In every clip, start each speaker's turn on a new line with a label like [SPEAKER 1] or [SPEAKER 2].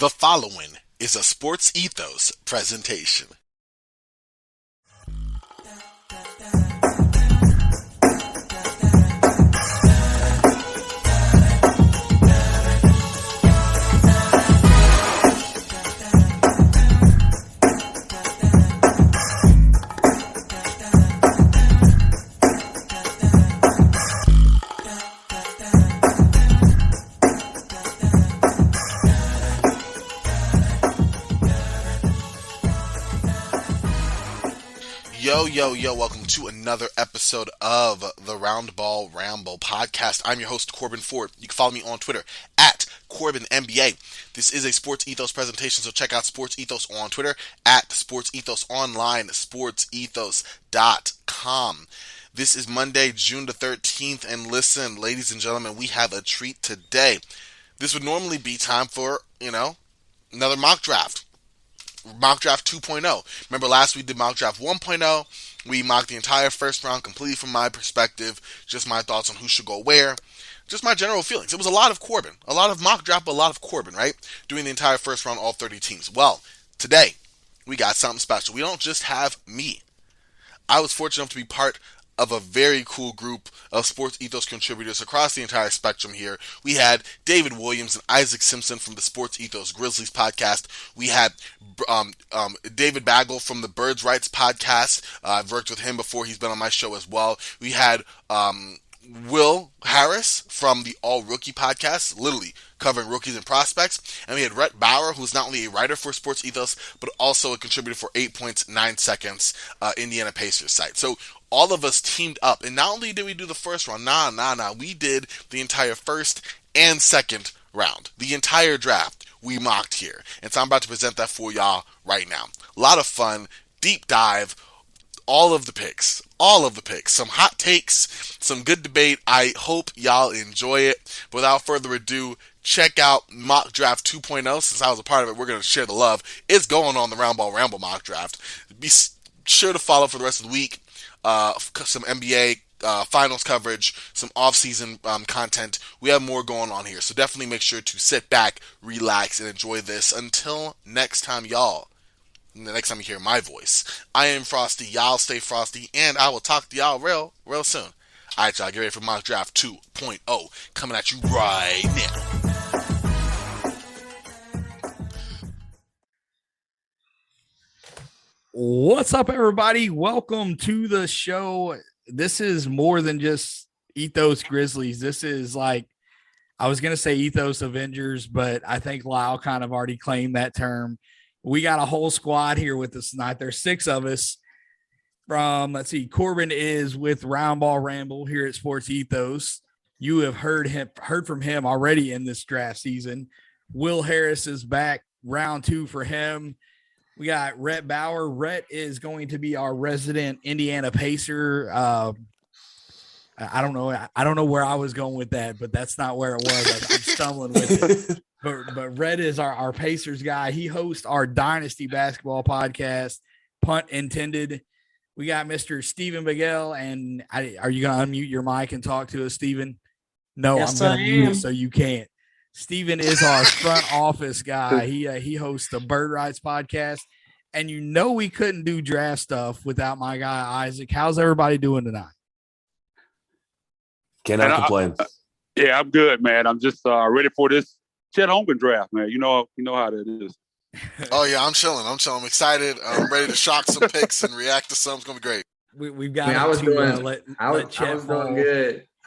[SPEAKER 1] The following is a Sports Ethos presentation. Yo, welcome to another episode of the Roundball Ramble podcast. I'm your host, Corbin Ford. You can follow me on Twitter at CorbinNBA. This is a Sports Ethos presentation, so check out Sports Ethos on Twitter at Sports Ethos Online, sportsethos.com. This is Monday, June the 13th, and listen, ladies and gentlemen, we have a treat today. This would normally be time for, another mock draft. Mock Draft 2.0. Remember last week we did Mock Draft 1.0. We mocked the entire first round completely from my perspective, just my thoughts on who should go where, just my general feelings. It was a lot of Corbin, a lot of mock draft, but a lot of Corbin, right? Doing the entire first round, all 30 teams. Well, today we got something special. We don't just have me. I was fortunate enough to be part of a very cool group of Sports Ethos contributors across the entire spectrum here. We had David Williams and Isaac Simpson from the Sports Ethos Grizzlies podcast. We had David Bagel from the Birds Rights podcast. I've worked with him before. He's been on my show as well. We had Will Harris from the All Rookie podcast, literally covering rookies and prospects. And we had Rhett Bauer, who's not only a writer for Sports Ethos, but also a contributor for 8 Points, 9 Seconds, Indiana Pacers site. So all of us teamed up, and not only did we do the first round, we did the entire first and second round. The entire draft we mocked here. And so I'm about to present that for y'all right now. A lot of fun, deep dive, all of the picks, some hot takes, some good debate. I hope y'all enjoy it. But without further ado, check out Mock Draft 2.0. Since I was a part of it, we're going to share the love. It's going on the Roundball Ramble Mock Draft. Be sure to follow for the rest of the week. Some NBA finals coverage, some off-season content. We have more going on here, so definitely make sure to sit back, relax, and enjoy this. Until next time, y'all. The next time you hear my voice, I am Frosty. Y'all stay frosty, and I will talk to y'all real soon. All right, y'all, get ready for Mock Draft 2.0 coming at you right now.
[SPEAKER 2] What's up, everybody? Welcome to the show. This is more than just Ethos Grizzlies. This is like, I was going to say Ethos Avengers, but I think Lyle kind of already claimed that term. We got a whole squad here with us tonight. There's 6 of us from, Corbin is with Roundball Ramble here at Sports Ethos. You have heard from him already in this draft season. Will Harris is back, round 2 for him. We got Rhett Bauer. Rhett is going to be our resident Indiana Pacer. I don't know where I was going with that, but that's not where it was. I'm stumbling with it. But Rhett is our Pacers guy. He hosts our Dynasty basketball podcast, Punt Intended. We got Mr. Stephen Miguel, and are you going to unmute your mic and talk to us, Stephen? No, yes, I'm going to mute it so you can't. Stephen is our front office guy. He hosts the Bird Rights podcast, and we couldn't do draft stuff without my guy Isaac. How's everybody doing tonight?
[SPEAKER 3] Cannot complain.
[SPEAKER 4] Yeah, I'm good, man. I'm just ready for this Chet Holmgren draft, man. You know how that is.
[SPEAKER 1] Oh yeah, I'm chilling. I'm excited. I'm ready to shock some picks and react to some. It's gonna be great.
[SPEAKER 2] We've got.
[SPEAKER 5] I was doing good. I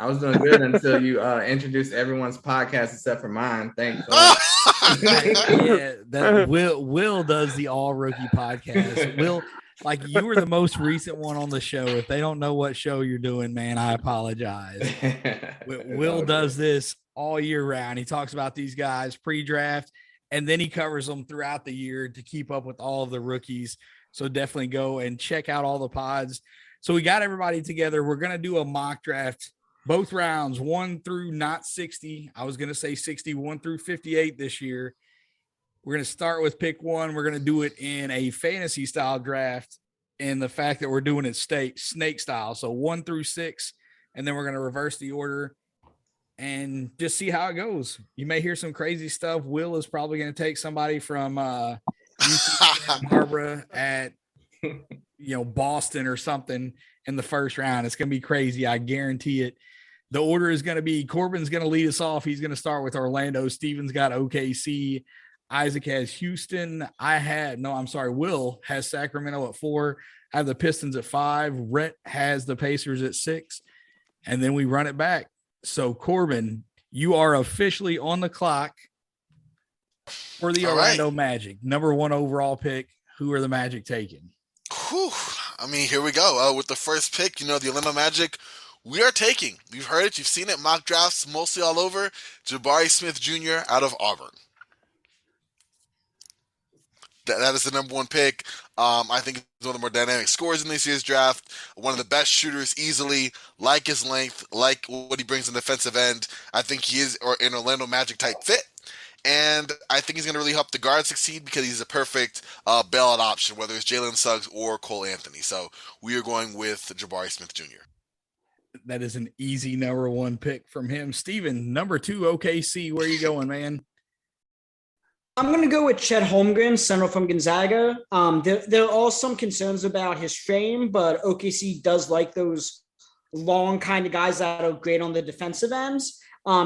[SPEAKER 5] was doing good until you introduced everyone's podcast except for mine. Thanks.
[SPEAKER 2] Will does the All Rookie podcast. Will, you were the most recent one on the show. If they don't know what show you're doing, man, I apologize. Will does this all year round. He talks about these guys pre-draft, and then he covers them throughout the year to keep up with all of the rookies. So definitely go and check out all the pods. So we got everybody together. We're going to do a mock draft, both rounds, 1 through not 60. I was going to say 61 through 58 this year. We're going to start with pick 1. We're going to do it in a fantasy style draft, and the fact that we're doing it snake style. So 1 through 6, and then we're going to reverse the order. and just see how it goes. You may hear some crazy stuff. Will is probably going to take somebody from UC Santa Barbara at Boston or something in the first round. It's going to be crazy. I guarantee it. The order is going to be Corbin's going to lead us off. He's going to start with Orlando. Steven's got OKC. Isaac has Houston. Will has Sacramento at 4. I have the Pistons at 5. Rhett has the Pacers at 6. And then we run it back. So, Corbin, you are officially on the clock for the Orlando Magic. Number 1 overall pick. Who are the Magic taking?
[SPEAKER 1] Whew. I mean, here we go. With the first pick, the Orlando Magic, we are taking, you've heard it, you've seen it, mock drafts mostly all over, Jabari Smith Jr. out of Auburn. That is the number 1 pick. I think he's one of the more dynamic scorers in this year's draft. One of the best shooters easily, like his length, like what he brings in the defensive end. I think he is an Orlando Magic type fit. And I think he's going to really help the guard succeed because he's a perfect bailout option, whether it's Jalen Suggs or Cole Anthony. So we are going with Jabari Smith Jr.
[SPEAKER 2] That is an easy number 1 pick from him. Steven, number 2, OKC. Where are you going, man?
[SPEAKER 3] I'm going to go with Chet Holmgren, center from Gonzaga. There are some concerns about his frame, but OKC does like those long kind of guys that are great on the defensive ends.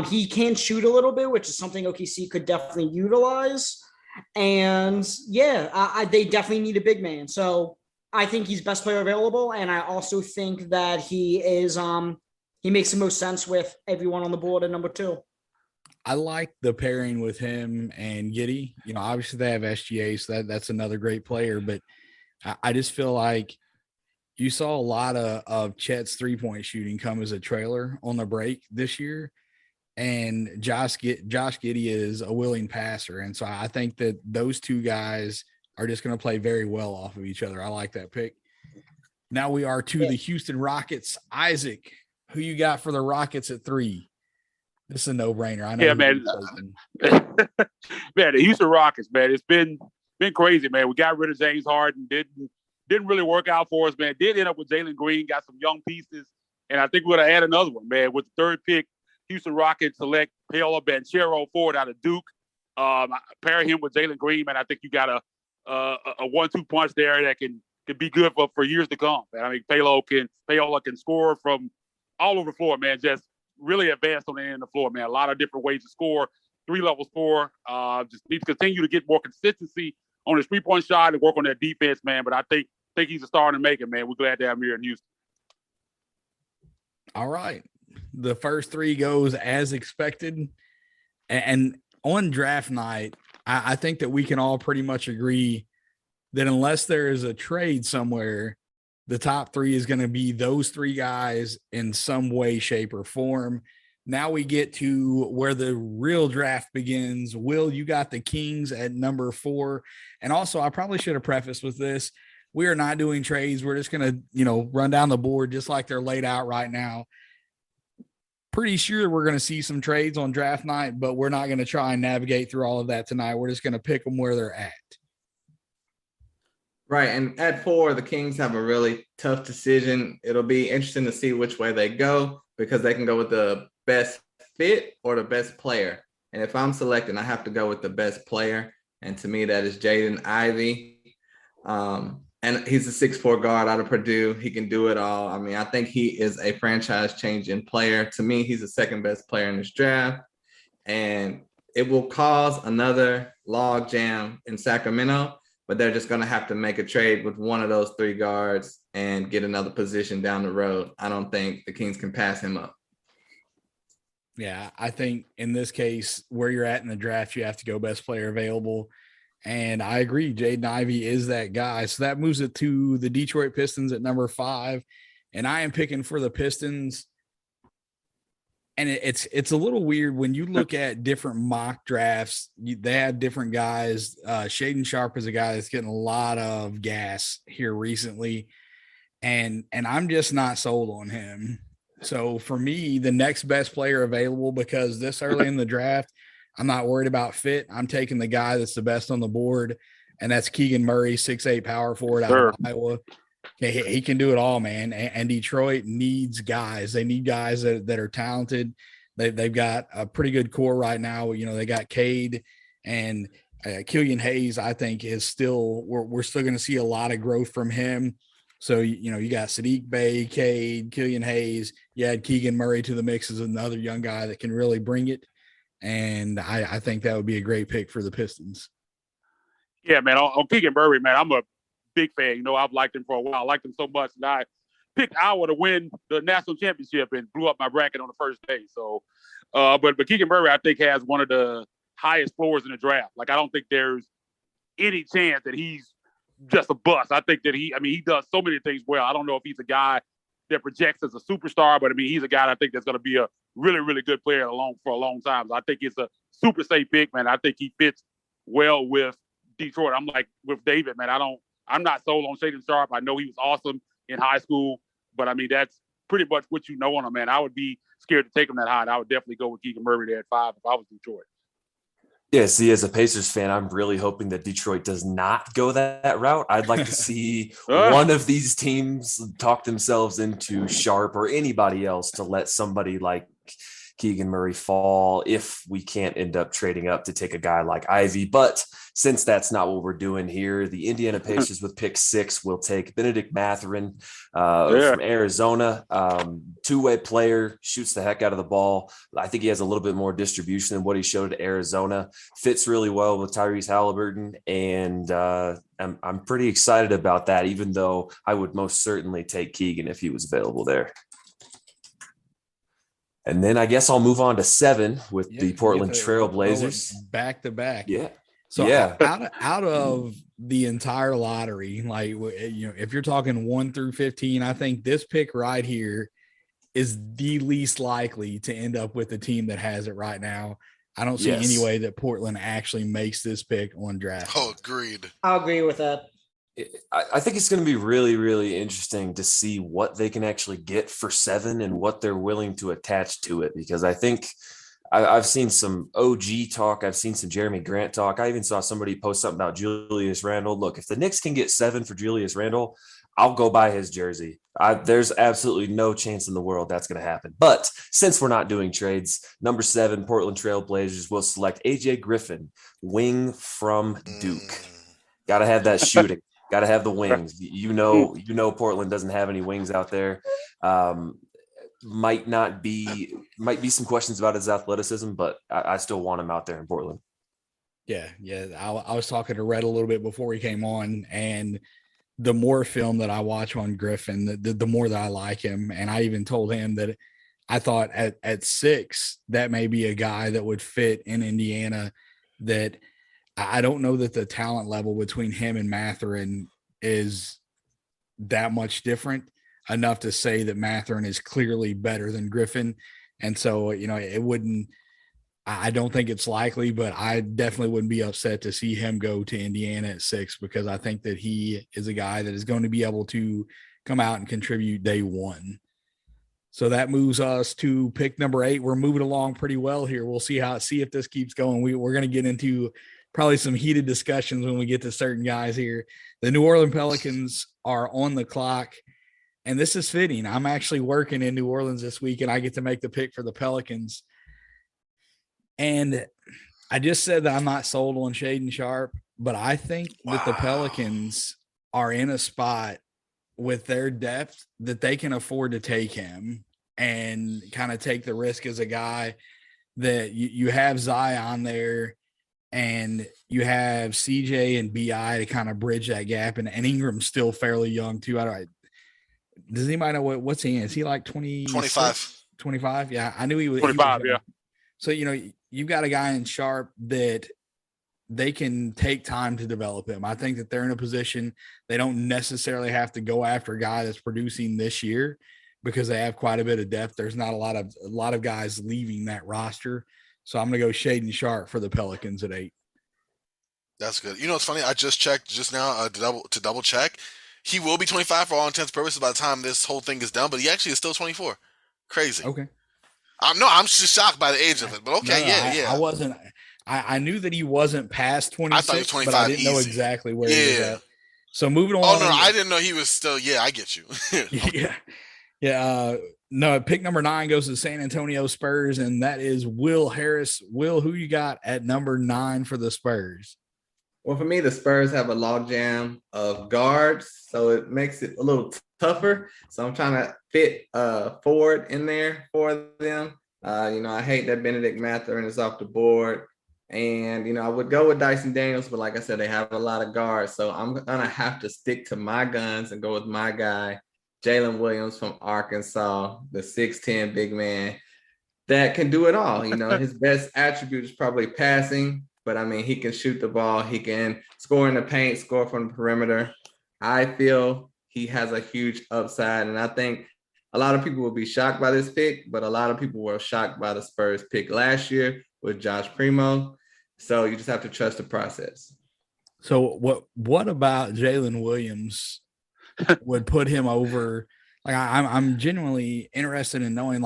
[SPEAKER 3] He can shoot a little bit, which is something OKC could definitely utilize. And they definitely need a big man. So I think he's best player available. And I also think that he is, he makes the most sense with everyone on the board at number 2.
[SPEAKER 2] I like the pairing with him and Giddey. Obviously they have SGA, so that's another great player. But I just feel like you saw a lot of Chet's 3-point shooting come as a trailer on the break this year. And Josh Giddey is a willing passer. And so I think that those two guys are just going to play very well off of each other. I like that pick. Now we are to the Houston Rockets. Isaac, who you got for the Rockets at 3? This is a no-brainer. I know.
[SPEAKER 4] Yeah, man. Man, the Houston Rockets, man, it's been crazy, man. We got rid of James Harden. Didn't really work out for us, man. Did end up with Jalen Green, got some young pieces, and I think we're going to add another one, man. With the 3rd pick, Houston Rockets select Paolo Banchero, forward out of Duke. Pair him with Jalen Green, man. I think you got a 1-2 punch there that can be good for years to come. Man. I mean, Paolo can score from all over the floor, man. Just really advanced on the end of the floor, man. A lot of different ways to score. 3-level score. Just need to continue to get more consistency on his 3-point shot and work on that defense, man. But I think he's a star to make it, man. We're glad to have him here in Houston.
[SPEAKER 2] All right. The first 3 goes as expected. And on draft night, I think that we can all pretty much agree that unless there is a trade somewhere, the top 3 is going to be those 3 guys in some way, shape, or form. Now we get to where the real draft begins. Will, you got the Kings at number 4. And also, I probably should have prefaced with this. We are not doing trades. We're just going to, run down the board just like they're laid out right now. Pretty sure we're going to see some trades on draft night, but we're not going to try and navigate through all of that tonight. We're just going to pick them where they're at.
[SPEAKER 5] Right. And at 4, the Kings have a really tough decision. It'll be interesting to see which way they go because they can go with the best fit or the best player. And if I'm selecting, I have to go with the best player. And to me, that is Jaden Ivey. And he's a 6'4" guard out of Purdue. He can do it all. I mean, I think he is a franchise-changing player. To me, he's the 2nd best player in this draft. And it will cause another log jam in Sacramento, but they're just going to have to make a trade with one of those 3 guards and get another position down the road. I don't think the Kings can pass him up.
[SPEAKER 2] Yeah, I think in this case, where you're at in the draft, you have to go best player available. And I agree, Jaden Ivey is that guy. So that moves it to the Detroit Pistons at number 5. And I am picking for the Pistons. And it's a little weird when you look at different mock drafts. They have different guys. Shaedon Sharpe is a guy that's getting a lot of gas here recently. And I'm just not sold on him. So for me, the next best player available, because this early in the draft, I'm not worried about fit. I'm taking the guy that's the best on the board, and that's Keegan Murray, 6'8" power forward out of Iowa. He can do it all, man. And Detroit needs guys. They need guys that are talented. they've got a pretty good core right now. They got Cade and Killian Hayes. I think is still we're still going to see a lot of growth from him. So you got Sadiq Bey, Cade, Killian Hayes. You add Keegan Murray to the mix as another young guy that can really bring it. And I think that would be a great pick for the Pistons.
[SPEAKER 4] Yeah, man. On Keegan Murray, man, I'm a big fan. I've liked him for a while. I liked him so much that I picked Iowa to win the national championship and blew up my bracket on the first day. So, but Keegan Murray, I think, has one of the highest floors in the draft. Like, I don't think there's any chance that he's just a bust. I think that he does so many things well. I don't know if he's a guy that projects as a superstar, but he's a guy that I think that's going to be a really, really good player for a long time. So I think it's a super safe pick, man. I think he fits well with Detroit. I'm like with David, man. I'm not sold on Shaedon Sharpe. I know he was awesome in high school, but that's pretty much what you know on him, man. I would be scared to take him that high. I would definitely go with Keegan Murray there at 5 if I was Detroit.
[SPEAKER 6] Yeah, see, as a Pacers fan, I'm really hoping that Detroit does not go that route. I'd like to see one of these teams talk themselves into Sharpe or anybody else to let somebody like Keegan Murray fall if we can't end up trading up to take a guy like Ivy. But since that's not what we're doing here, the Indiana Pacers with pick 6 will take Benedict Mathurin from Arizona. Two-way player, shoots the heck out of the ball. I think he has a little bit more distribution than what he showed at Arizona. Fits really well with Tyrese Halliburton, and I'm pretty excited about that, even though I would most certainly take Keegan if he was available there. And then I guess I'll move on to 7 with the Portland Trail Blazers.
[SPEAKER 2] Back to back.
[SPEAKER 6] Yeah.
[SPEAKER 2] So out of the entire lottery, like, if you're talking 1 through 15, I think this pick right here is the least likely to end up with the team that has it right now. I don't see any way that Portland actually makes this pick on draft.
[SPEAKER 1] Oh, agreed.
[SPEAKER 3] I'll agree with that.
[SPEAKER 6] I think it's going to be really, really interesting to see what they can actually get for 7 and what they're willing to attach to it, because I think I've seen some OG talk. I've seen some Jeremy Grant talk. I even saw somebody post something about Julius Randle. Look, if the Knicks can get 7 for Julius Randle, I'll go buy his jersey. There's absolutely no chance in the world that's going to happen. But since we're not doing trades, number 7, Portland Trail Blazers will select AJ Griffin, wing from Duke. Got to have that shooting. Got to have the wings. You know, Portland doesn't have any wings out there. Might be some questions about his athleticism, but I still want him out there in Portland.
[SPEAKER 2] Yeah. I was talking to Red a little bit before he came on, and the more film that I watch on Griffin, the more that I like him. And I even told him that I thought at 6, that may be a guy that would fit in Indiana. That I don't know that the talent level between him and Mathurin is that much different enough to say that Mathurin is clearly better than Griffin. And so, I don't think it's likely, but I definitely wouldn't be upset to see him go to Indiana at 6, because I think that he is a guy that is going to be able to come out and contribute day one. So that moves us to pick number 8. We're moving along pretty well here. We'll see if this keeps going. We're going to get into probably some heated discussions when we get to certain guys here. The New Orleans Pelicans are on the clock, and this is fitting. I'm actually working in New Orleans this week, and I get to make the pick for the Pelicans. And I just said that I'm not sold on Shaedon Sharpe, but I think that the Pelicans are in a spot with their depth that they can afford to take him and kind of take the risk as a guy that you have Zion there, and you have CJ and BI to kind of bridge that gap. And Ingram's still fairly young too. Does anybody know what's he in? Is he like
[SPEAKER 1] 25?
[SPEAKER 2] 25? Yeah. I knew he was
[SPEAKER 4] 25. Yeah.
[SPEAKER 2] So, you've got a guy in Sharpe that they can take time to develop him. I think that they're in a position they don't necessarily have to go after a guy that's producing this year, because they have quite a bit of depth. There's not a lot of guys leaving that roster. So I'm going to go Shaedon Sharpe for the Pelicans at 8.
[SPEAKER 1] That's good. It's funny. I just checked just now to double check. He will be 25 for all intents and purposes by the time this whole thing is done, but he actually is still 24. Crazy.
[SPEAKER 2] Okay.
[SPEAKER 1] I'm just shocked by the age of it, but okay, yeah.
[SPEAKER 2] I wasn't. I knew that he wasn't past 26,
[SPEAKER 1] I thought he was 25
[SPEAKER 2] but I didn't know
[SPEAKER 1] easy.
[SPEAKER 2] exactly where he was at. So moving on.
[SPEAKER 1] Oh, no, I didn't know he was still – yeah, I get you.
[SPEAKER 2] Yeah. No, pick number 9 goes to the San Antonio Spurs, and that is Will Harris. Will, who you got at number 9 for the Spurs?
[SPEAKER 5] Well, for me, the Spurs have a logjam of guards, so it makes it a little tougher. So I'm trying to fit forward in there for them. I hate that Benedict Mathurin is off the board. And, I would go with Dyson Daniels, but like I said, they have a lot of guards. So I'm going to have to stick to my guns and go with my guy, Jalen Williams from Arkansas, the 6'10" big man that can do it all. His best attribute is probably passing, but he can shoot the ball. He can score in the paint, score from the perimeter. I feel he has a huge upside, and I think a lot of people will be shocked by this pick, but a lot of people were shocked by the Spurs pick last year with Josh Primo. So you just have to trust the process.
[SPEAKER 2] So what about Jalen Williams would put him over? Like I'm genuinely interested in knowing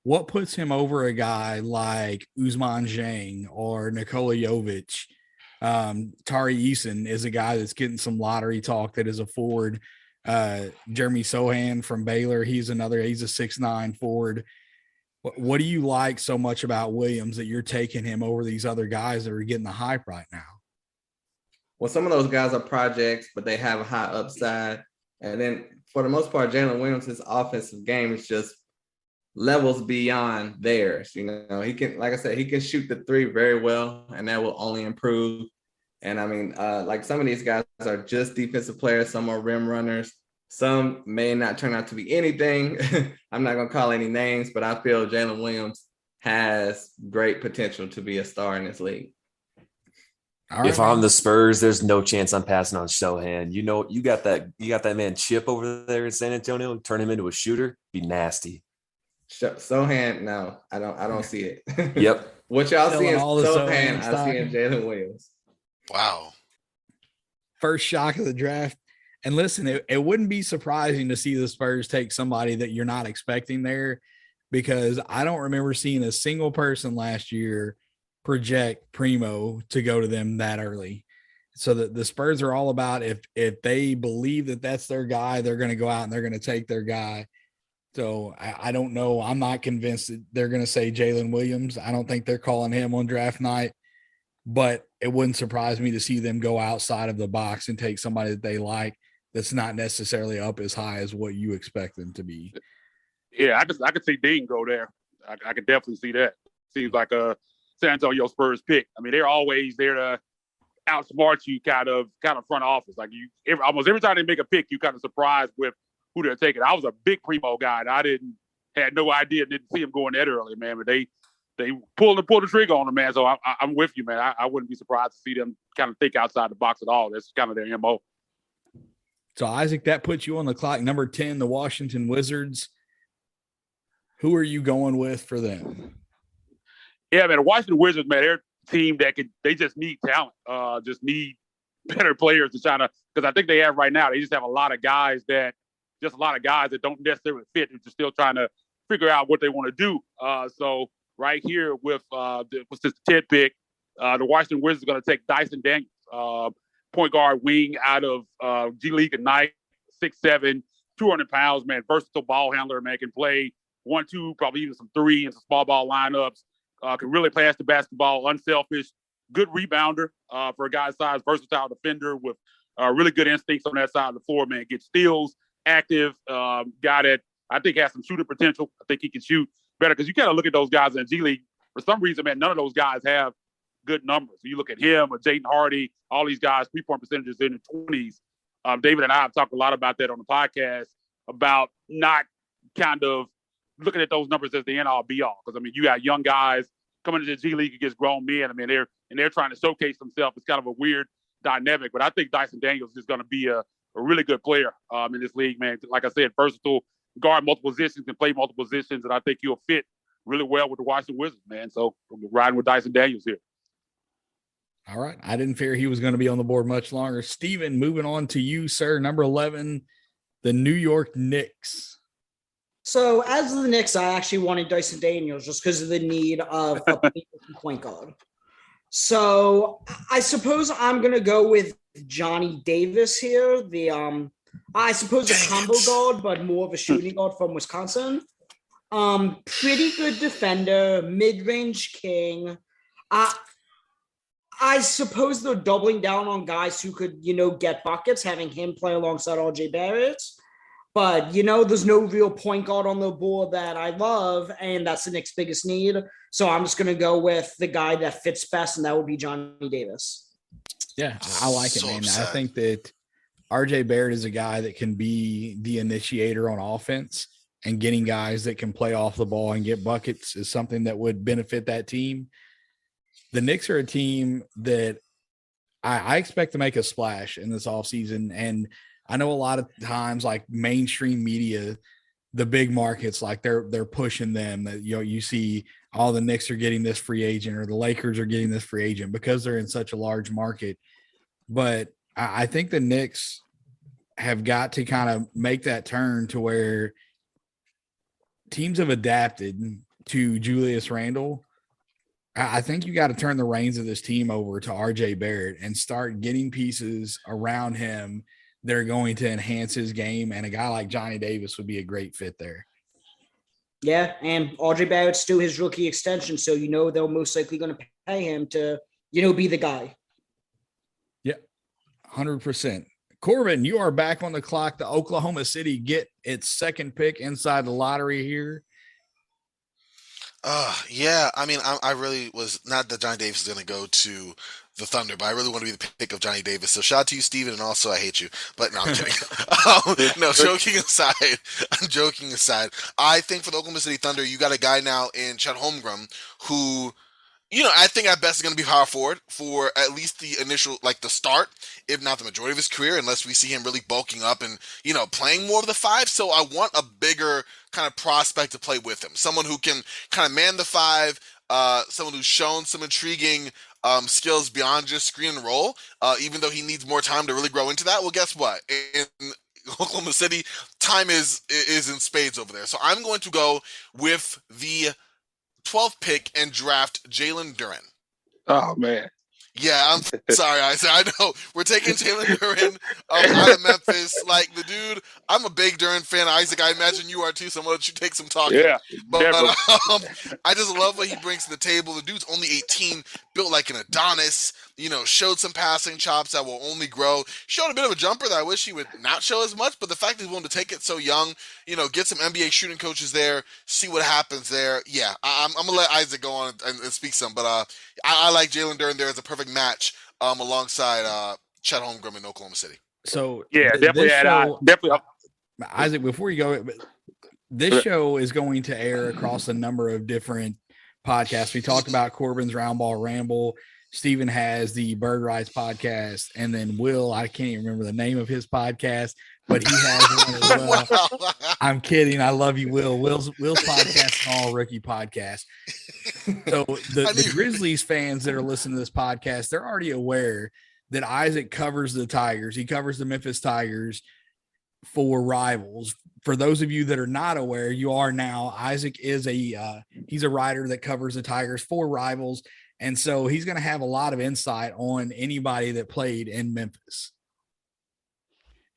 [SPEAKER 2] what puts him over a guy like Ousmane Dieng or Nikola Jovic. Tari Eason is a guy that's getting some lottery talk that is a forward. Jeremy Sohan from Baylor, he's a 6'9" forward. What do you like so much about Williams that you're taking him over these other guys that are getting the hype right now?
[SPEAKER 5] Well, some of those guys are projects, but they have a high upside. And then for the most part, Jalen Williams, his offensive game is just levels beyond theirs. He can, like I said, he can shoot the three very well, and that will only improve. And some of these guys are just defensive players. Some are rim runners. Some may not turn out to be anything. I'm not going to call any names, but I feel Jalen Williams has great potential to be a star in this league.
[SPEAKER 6] If I'm the Spurs, there's no chance I'm passing on Sohan. You got that man Chip over there in San Antonio. Turn him into a shooter. Be nasty.
[SPEAKER 5] Sohan, no, I don't see it.
[SPEAKER 6] Yep.
[SPEAKER 5] What y'all see in Sohan, I see in Jalen Williams.
[SPEAKER 1] Wow.
[SPEAKER 2] First shock of the draft. And listen, it wouldn't be surprising to see the Spurs take somebody that you're not expecting there, because I don't remember seeing a single person last year project Primo to go to them that early. So the Spurs are all about if they believe that that's their guy, they're going to go out and they're going to take their guy. So I don't know. I'm not convinced that they're going to say Jalen Williams. I don't think they're calling him on draft night, but it wouldn't surprise me to see them go outside of the box and take somebody that they like that's not necessarily up as high as what you expect them to be.
[SPEAKER 4] Yeah, I could see Dean go there. I could definitely see that. Seems like a San Antonio Spurs pick. They're always there to outsmart you, kind of front office. Almost every time they make a pick, you kind of surprised with who they're taking. I was a big Primo guy, and I had no idea, didn't see him going that early, man. But they pulled the trigger on him, man. So I'm with you, man. I wouldn't be surprised to see them kind of think outside the box at all. That's kind of their MO.
[SPEAKER 2] So, Isaac, that puts you on the clock. Number 10, the Washington Wizards. Who are you going with for them?
[SPEAKER 4] Yeah, man, the Washington Wizards, man, they're a team they just need talent, just need better players to try to, because I think they have right now, they just have a lot of guys that don't necessarily fit. They're just still trying to figure out what they want to do. So right here with the 10th pick, the Washington Wizards are going to take Dyson Daniels, point guard wing out of G League Ignite, 6'7", 200 pounds, man, versatile ball handler, man, can play 1-2, probably even some 3 and some small ball lineups, can really pass the basketball, unselfish, good rebounder for a guy's size, versatile defender with really good instincts on that side of the floor, man, gets steals, active, guy that I think has some shooting potential. I think he can shoot better, because you got to look at those guys in the G League. For some reason, man, none of those guys have good numbers. You look at him or Jaden Hardy, all these guys, 3-point percentages in the 20s. David and I have talked a lot about that on the podcast, about not kind of looking at those numbers as the end-all be-all. Because, you got young guys coming into the G League against grown men. They're trying to showcase themselves. It's kind of a weird dynamic. But I think Dyson Daniels is going to be a really good player in this league, man. Like I said, versatile, guard multiple positions and play multiple positions. And I think he'll fit really well with the Washington Wizards, man. So we're riding with Dyson Daniels here.
[SPEAKER 2] All right. I didn't fear he was going to be on the board much longer. Steven, moving on to you, sir. Number 11, the New York Knicks.
[SPEAKER 3] So as the Knicks, I actually wanted Dyson Daniels just because of the need of a point guard. So I suppose I'm going to go with Johnny Davis here. I suppose a combo guard, but more of a shooting guard from Wisconsin. Pretty good defender, mid-range king. I suppose they're doubling down on guys who could, get buckets, having him play alongside RJ Barrett. But, there's no real point guard on the board that I love, and that's the Knicks' biggest need. So I'm just going to go with the guy that fits best, and that would be Johnny Davis.
[SPEAKER 2] Yeah, I like it, man. I think that RJ Barrett is a guy that can be the initiator on offense, and getting guys that can play off the ball and get buckets is something that would benefit that team. The Knicks are a team that I expect to make a splash in this offseason. And I know a lot of times, like mainstream media, the big markets, like they're pushing them that, you see all the Knicks are getting this free agent or the Lakers are getting this free agent because they're in such a large market. But I think the Knicks have got to kind of make that turn to where teams have adapted to Julius Randle. I think you got to turn the reins of this team over to RJ Barrett and start getting pieces around him that are going to enhance his game. And a guy like Johnny Davis would be a great fit there.
[SPEAKER 3] Yeah, and RJ Barrett's still his rookie extension, so they're most likely going to pay him to, be the guy.
[SPEAKER 2] Yeah, 100%. Corbin, you are back on the clock. The Oklahoma City get its second pick inside the lottery here.
[SPEAKER 1] Yeah. I mean, I really was not that Johnny Davis is going to go to the Thunder, but I really want to be the pick of Johnny Davis. So shout out to you, Steven, and also I hate you. But no, I'm kidding. No, joking aside, I think for the Oklahoma City Thunder, you got a guy now in Chet Holmgren who, I think at best is going to be power forward for at least the initial, like the start, if not the majority of his career, unless we see him really bulking up and, playing more of the five. So I want a bigger kind of prospect to play with him. Someone who can kind of man the five, someone who's shown some intriguing skills beyond just screen and roll, even though he needs more time to really grow into that. Well, guess what? In Oklahoma City, time is in spades over there. So I'm going to go with the 12th pick and draft Jalen Duren.
[SPEAKER 4] Oh, man.
[SPEAKER 1] Yeah, I'm sorry, Isaac. I know we're taking Jalen Duren out of Memphis. Like the dude, I'm a big Duren fan. Isaac, I imagine you are too. So I'm gonna let you take some talking.
[SPEAKER 4] Yeah,
[SPEAKER 1] but I just love what he brings to the table. The dude's only 18, built like an Adonis. Showed some passing chops that will only grow. Showed a bit of a jumper that I wish he would not show as much. But the fact that he's willing to take it so young, get some NBA shooting coaches there, see what happens there. Yeah, I'm gonna let Isaac go on and speak some. But I like Jalen Duren there as a perfect match alongside Chet Holmgren in Oklahoma City.
[SPEAKER 2] So
[SPEAKER 4] yeah, definitely.
[SPEAKER 2] Isaac, before you go, this show is going to air across a number of different podcasts. We talked about Corbin's Roundball Ramble. Steven has the Bird Rights podcast, and then Will, I can't even remember the name of his podcast, but he has one as well. I'm kidding. I love you, Will. Will's podcast, All Rookie Podcast. So the Grizzlies fans that are listening to this podcast, they're already aware that Isaac covers the Tigers. He covers the Memphis Tigers for Rivals. For those of you that are not aware, you are now. Isaac is he's a writer that covers the Tigers for Rivals. And so he's going to have a lot of insight on anybody that played in Memphis.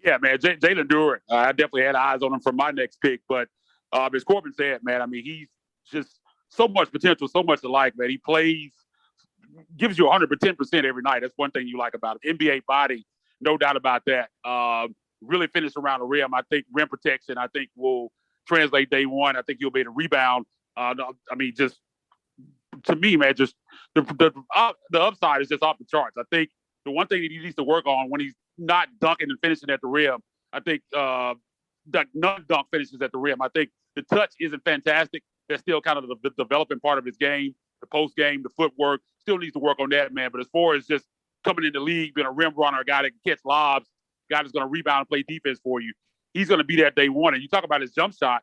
[SPEAKER 4] Yeah, man, Jalen Duren, I definitely had eyes on him for my next pick. But as Corbin said, man, I mean, he's just so much potential, so much to like, man. He plays, gives you 110% every night. That's one thing you like about him. NBA body, no doubt about that. Really finish around the rim. I think rim protection, I think, will translate day one. I think he'll be able to rebound. I mean, just to me, man, just the upside is just off the charts. I think the one thing that he needs to work on when he's not dunking and finishing at the rim, I think that non-dunk finishes at the rim. I think the touch isn't fantastic. That's still kind of the developing part of his game, the post game, the footwork. Still needs to work on that, man. But as far as just coming in the league, being a rim runner, a guy that can catch lobs, a guy that's going to rebound and play defense for you, he's going to be there day one. And you talk about his jump shot.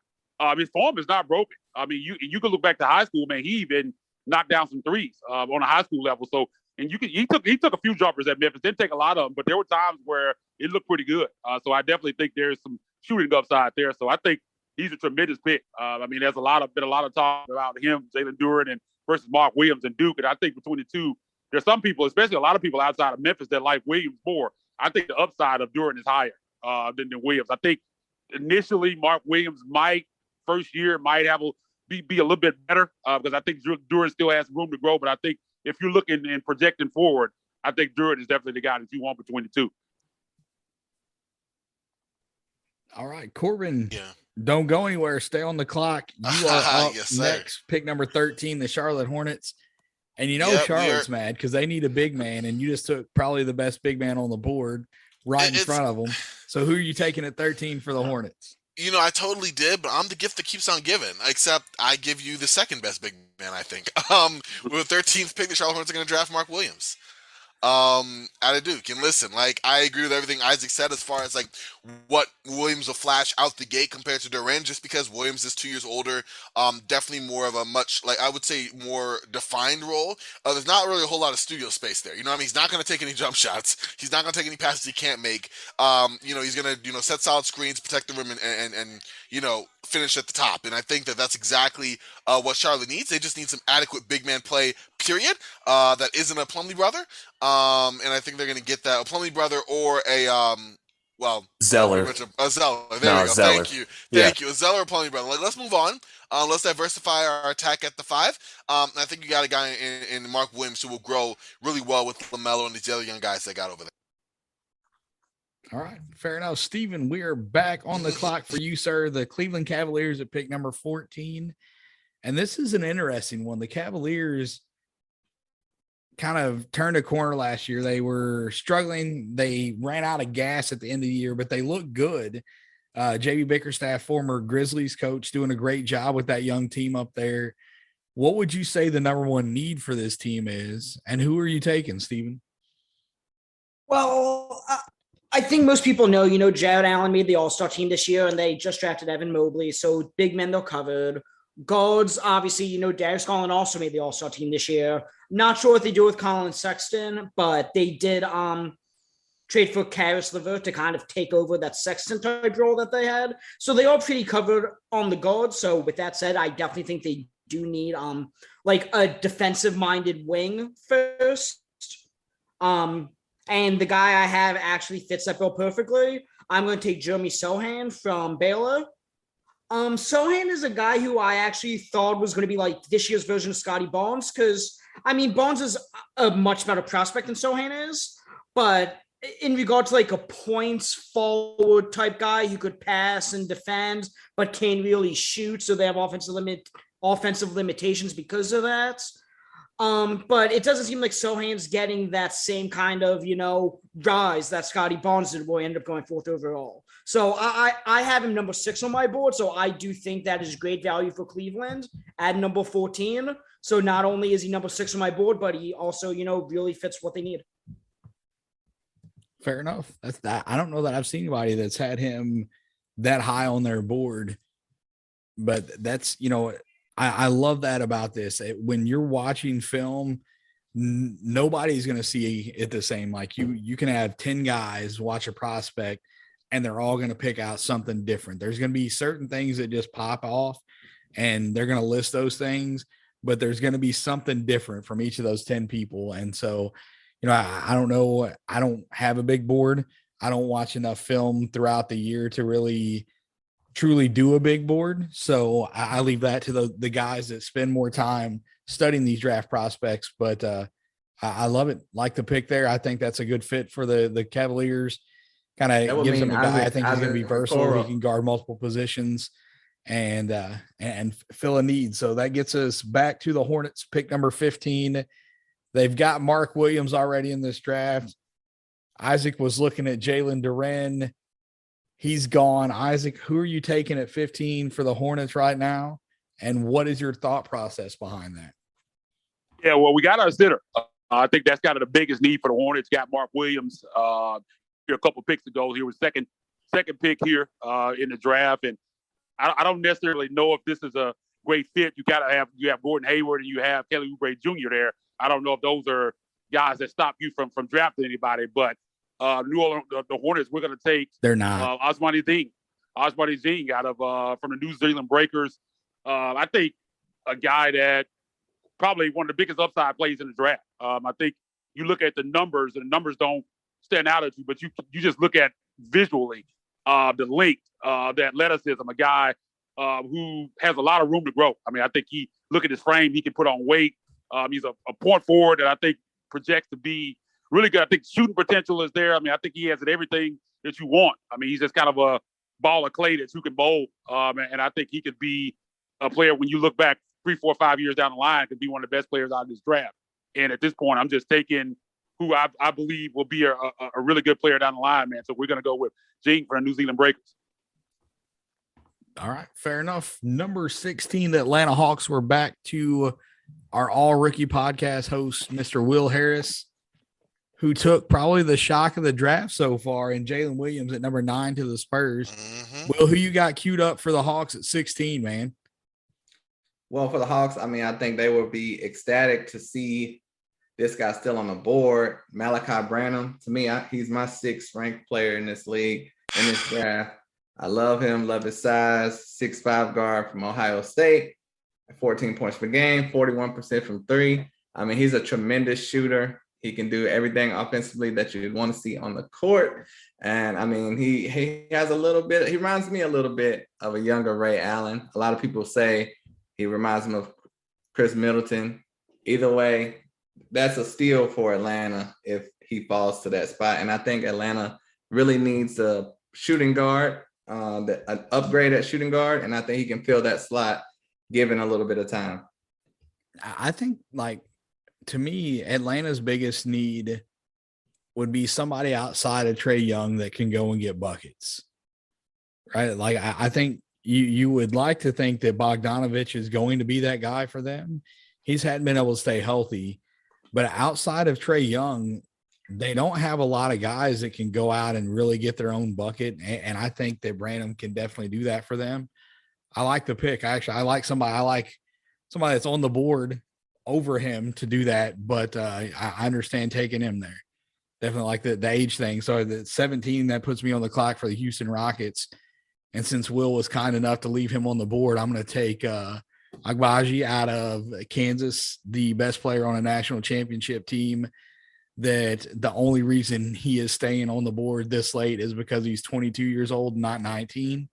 [SPEAKER 4] His form is not broken. I mean, you can look back to high school, man. He even knocked down some threes on a high school level. So, and he took a few jumpers at Memphis. Didn't take a lot of them, but there were times where it looked pretty good. So I definitely think there's some shooting upside there. So I think he's a tremendous pick. I mean, there's been a lot of talk about him, Jalen Duren, and versus Mark Williams and Duke. And I think between the two, there's some people, especially a lot of people outside of Memphis, that like Williams more. I think the upside of Duren is higher than Williams. I think initially Mark Williams might first year might have be a little bit better because I think Durant still has room to grow. But I think if you're looking and projecting forward, I think Durant is definitely the guy that you want between the two.
[SPEAKER 2] All right, Corbin.
[SPEAKER 1] Yeah.
[SPEAKER 2] Don't go anywhere. Stay on the clock. You are up
[SPEAKER 1] Yes, sir.
[SPEAKER 2] next. Pick number 13, the Charlotte Hornets. And you know
[SPEAKER 1] Yep,
[SPEAKER 2] Charlotte's mad because they need a big man, and you just took probably the best big man on the board right in front of them. So who are you taking at 13 for the Hornets?
[SPEAKER 1] You know, I totally did, but I'm the gift that keeps on giving, except I give you the second best big man, I think. With the 13th pick, the Charlotte Hornets are going to draft Mark Williams out of Duke. And listen, like, I agree with everything Isaac said as far as like what Williams will flash out the gate compared to Durant, just because Williams is 2 years older. Definitely more of a much, like, I would say more defined role. There's not really a whole lot of studio space there. You know what I mean? He's not going to take any jump shots. He's not going to take any passes he can't make. You know, he's going to, set solid screens, protect the rim, and finish at the top. And I think that that's exactly what Charlotte needs. They just need some adequate big man play, period. That isn't a Plumlee brother. And I think they're going to get that, a Plumlee brother or a
[SPEAKER 6] Zeller.
[SPEAKER 1] A Zeller. There we go.
[SPEAKER 6] Zeller.
[SPEAKER 1] Thank you. A Zeller or Plumlee brother. Let's move on. Let's diversify our attack at the 5. I think you got a guy in Mark Williams who will grow really well with LaMelo and these other young guys they got over there.
[SPEAKER 2] All right, fair enough. Steven, we are back on the clock for you, sir. The Cleveland Cavaliers at pick number 14. And this is an interesting one. The Cavaliers kind of turned a corner last year. They were struggling. They ran out of gas at the end of the year, but they looked good. JB Bickerstaff, former Grizzlies coach, doing a great job with that young team up there. What would you say the number one need for this team is? And who are you taking, Steven?
[SPEAKER 3] Well, I think most people know, Jared Allen made the All-Star team this year, and they just drafted Evan Mobley. So big men, they're covered. Guards, obviously, Darius Garland also made the All-Star team this year. Not sure what they do with Colin Sexton, but they did trade for Karis LeVert to kind of take over that Sexton type role that they had. So they are pretty covered on the guards. So with that said, I definitely think they do need like a defensive-minded wing first. And the guy I have actually fits that bill perfectly. I'm going to take Jeremy Sohan from Baylor. Sohan is a guy who I actually thought was going to be like this year's version of Scotty Barnes, because, Barnes is a much better prospect than Sohan is. But in regard to like a points forward type guy who could pass and defend but can't really shoot, so they have offensive limitations because of that. But it doesn't seem like Sohan's getting that same kind of, rise that Scotty Barnes did, where he ended up going 4th overall. So I have him number 6 on my board. So I do think that is great value for Cleveland at number 14. So not only is he number 6 on my board, but he also, really fits what they need.
[SPEAKER 2] Fair enough. That's that. I don't know that I've seen anybody that's had him that high on their board, but that's, I love that about this. When you're watching film, nobody's going to see it the same. Like you can have 10 guys watch a prospect and they're all going to pick out something different. There's going to be certain things that just pop off and they're going to list those things, but there's going to be something different from each of those 10 people. And so, I don't know. I don't have a big board. I don't watch enough film throughout the year to really truly do a big board. So I leave that to the guys that spend more time studying these draft prospects. But I love it. Like the pick there. I think that's a good fit for the Cavaliers. Kind of gives them a guy. I think he's going to be versatile. He can guard multiple positions and fill a need. So that gets us back to the Hornets, pick number 15. They've got Mark Williams already in this draft. Isaac was looking at Jalen Duren. He's gone. Isaac, who are you taking at 15 for the Hornets right now? And what is your thought process behind that?
[SPEAKER 4] Yeah, well, we got our center. I think that's kind of the biggest need for the Hornets. Got Mark Williams here a couple picks ago. He was second pick here in the draft. And I don't necessarily know if this is a great fit. You have Gordon Hayward and you have Kelly Oubre Jr. there. I don't know if those are guys that stop you from drafting anybody, but New Orleans, the Hornets, we're going to take.
[SPEAKER 2] They're not.
[SPEAKER 4] Osmani Dieng out of from the New Zealand Breakers. I think a guy that probably one of the biggest upside plays in the draft. I think you look at the numbers, and the numbers don't stand out at you, but you just look at visually the length, the athleticism. A guy who has a lot of room to grow. I mean, I think look at his frame, he can put on weight. He's a point forward that I think projects to be really good. I think shooting potential is there. I mean, I think he has everything that you want. I mean, he's just kind of a ball of clay that you can bowl. And I think he could be a player when you look back 3, 4, 5 years down the line, could be one of the best players out of this draft. And at this point, I'm just taking who I believe will be a really good player down the line, man. So we're going to go with Gene for the New Zealand Breakers.
[SPEAKER 2] All right, fair enough. Number 16, the Atlanta Hawks. We're back to our all-rookie podcast host, Mr. Will Harris, who took probably the shock of the draft so far in Jalen Williams at number 9 to the Spurs.
[SPEAKER 1] Mm-hmm.
[SPEAKER 2] Will, who you got queued up for the Hawks at 16, man?
[SPEAKER 5] Well, for the Hawks, I mean, I think they will be ecstatic to see this guy still on the board. Malachi Branham, to me, he's my 6th ranked player in this league, in this draft. I love him, love his size, 6'5" guard from Ohio State, 14 points per game, 41% from 3. I mean, he's a tremendous shooter. He can do everything offensively that you'd want to see on the court. And I mean, he has a little bit, he reminds me a little bit of a younger Ray Allen. A lot of people say he reminds him of Chris Middleton. Either way, that's a steal for Atlanta if he falls to that spot. And I think Atlanta really needs a shooting guard, an upgrade at shooting guard. And I think he can fill that slot given a little bit of time.
[SPEAKER 2] I think, like, to me, Atlanta's biggest need would be somebody outside of Trae Young that can go and get buckets, right? Like, I think you would like to think that Bogdanovich is going to be that guy for them. He's hadn't been able to stay healthy, but outside of Trae Young, they don't have a lot of guys that can go out and really get their own bucket. And I think that Branham can definitely do that for them. I like the pick. I like somebody that's on the board over him to do that, but I understand taking him there. Definitely like the age thing. So the 17, that puts me on the clock for the Houston Rockets. And since Will was kind enough to leave him on the board, I'm going to take Agbaji out of Kansas, the best player on a national championship team, that the only reason he is staying on the board this late is because he's 22 years old, not 19.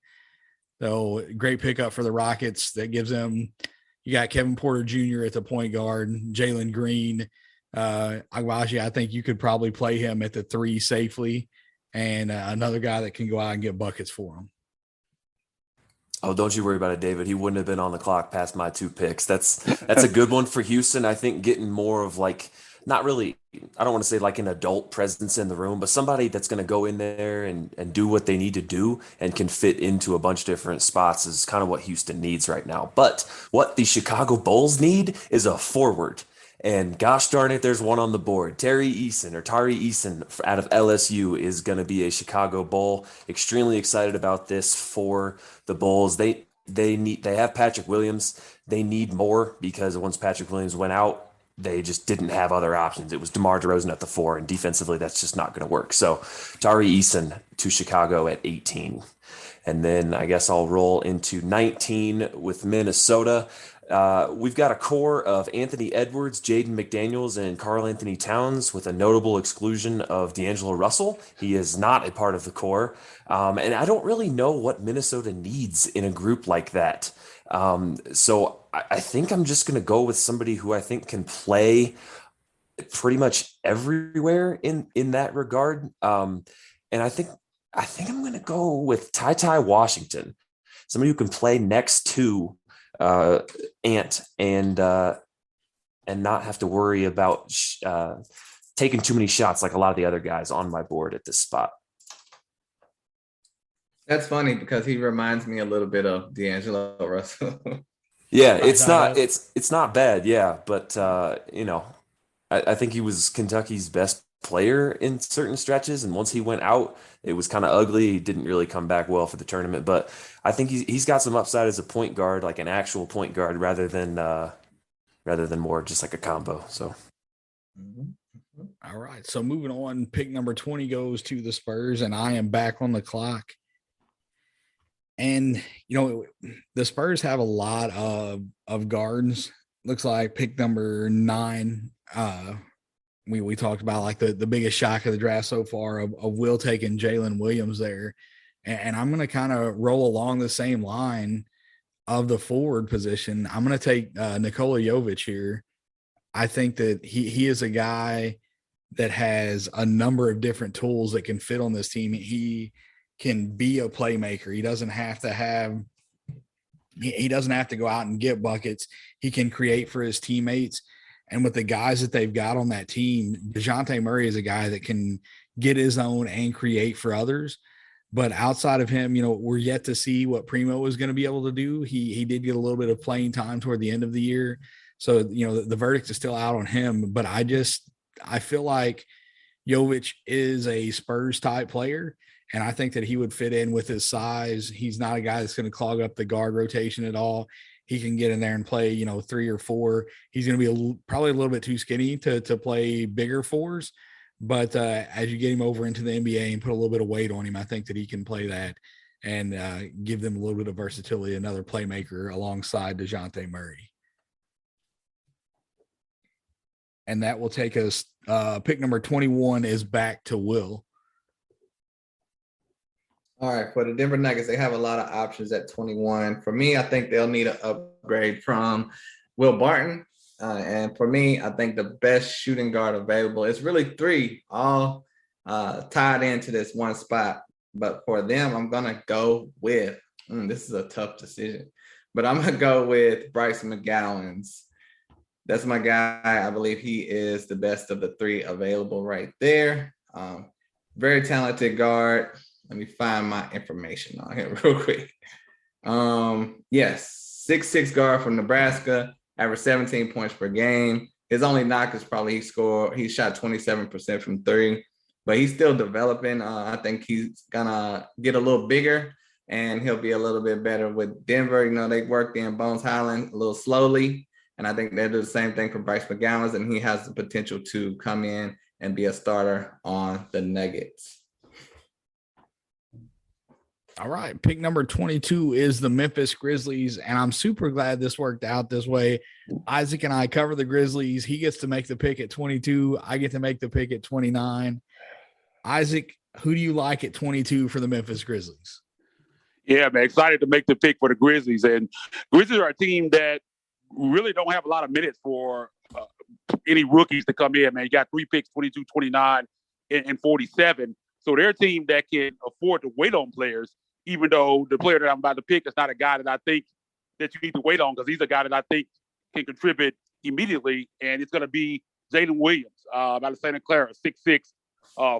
[SPEAKER 2] So great pickup for the Rockets. That gives them, you got Kevin Porter Jr. at the point guard, Jalen Green, Agbaji. I think you could probably play him at the 3 safely, and another guy that can go out and get buckets for him.
[SPEAKER 6] Oh, don't you worry about it, David. He wouldn't have been on the clock past my 2 picks. That's a good one for Houston. I think getting more of, like, not really, I don't want to say like an adult presence in the room, but somebody that's going to go in there and do what they need to do and can fit into a bunch of different spots is kind of what Houston needs right now. But what the Chicago Bulls need is a forward. And gosh darn it, there's one on the board. Tari Eason out of LSU is going to be a Chicago Bull. Extremely excited about this for the Bulls. They have Patrick Williams. They need more because once Patrick Williams went out, they just didn't have other options. It was DeMar DeRozan at the 4, and defensively, that's just not going to work. So Tari Eason to Chicago at 18. And then I guess I'll roll into 19 with Minnesota. We've got a core of Anthony Edwards, Jaden McDaniels, and Karl Anthony Towns with a notable exclusion of D'Angelo Russell. He is not a part of the core. And I don't really know what Minnesota needs in a group like that. So I think I'm just going to go with somebody who I think can play pretty much everywhere in that regard. And I think I'm going to go with Ty Washington, somebody who can play next to Ant and not have to worry about taking too many shots like a lot of the other guys on my board at this spot.
[SPEAKER 5] That's funny because he reminds me a little bit of D'Angelo Russell.
[SPEAKER 6] Yeah, it's not bad. Yeah. But, I think he was Kentucky's best player in certain stretches. And once he went out, it was kind of ugly. He didn't really come back well for the tournament, but I think he's got some upside as a point guard, like an actual point guard rather than more just like a combo. So.
[SPEAKER 2] All right. So moving on, pick number 20 goes to the Spurs, and I am back on the clock. And, the Spurs have a lot of guards. Looks like pick number 9. We talked about like the biggest shock of the draft so far of Will taking Jalen Williams there. And I'm going to kind of roll along the same line. of the forward position, I'm going to take Nikola Jovic here. I think that he is a guy that has a number of different tools that can fit on this team. He can be a playmaker. He doesn't have to go out and get buckets. He can create for his teammates. And with the guys that they've got on that team, DeJounte Murray is a guy that can get his own and create for others. But outside of him, we're yet to see what Primo is going to be able to do. He did get a little bit of playing time toward the end of the year. So, the verdict is still out on him. But I feel like Jovic is a Spurs type player. And I think that he would fit in with his size. He's not a guy that's going to clog up the guard rotation at all. He can get in there and play, 3 or 4. He's going to be probably a little bit too skinny to play bigger fours. But as you get him over into the NBA and put a little bit of weight on him, I think that he can play that and give them a little bit of versatility, another playmaker alongside DeJounte Murray. And that will take us, pick number 21 is back to Will.
[SPEAKER 5] All right, for the Denver Nuggets, they have a lot of options at 21. For me, I think they'll need an upgrade from Will Barton. And for me, I think the best shooting guard available is really 3, all tied into this one spot. But for them, I'm going to go with, this is a tough decision, but I'm going to go with Bryce McGowan's. That's my guy. I believe he is the best of the 3 available right there. Very talented guard. Let me find my information on him real quick. Yes, 6'6" guard from Nebraska, averaged 17 points per game. His only knock is probably he shot 27% from 3, but he's still developing. I think he's gonna get a little bigger and he'll be a little bit better with Denver. They worked in Bones Highland a little slowly, and I think they'll do the same thing for Bryce McGowan, and he has the potential to come in and be a starter on the Nuggets.
[SPEAKER 2] All right. Pick number 22 is the Memphis Grizzlies. And I'm super glad this worked out this way. Isaac and I cover the Grizzlies. He gets to make the pick at 22. I get to make the pick at 29. Isaac, who do you like at 22 for the Memphis Grizzlies?
[SPEAKER 4] Yeah, man, excited to make the pick for the Grizzlies. And Grizzlies are a team that really don't have a lot of minutes for any rookies to come in, man. You got 3 picks, 22, 29, and 47. So they're a team that can afford to wait on players, even though the player that I'm about to pick is not a guy that I think that you need to wait on, because he's a guy that I think can contribute immediately, and it's going to be Jalen Williams out of Santa Clara, 6'6",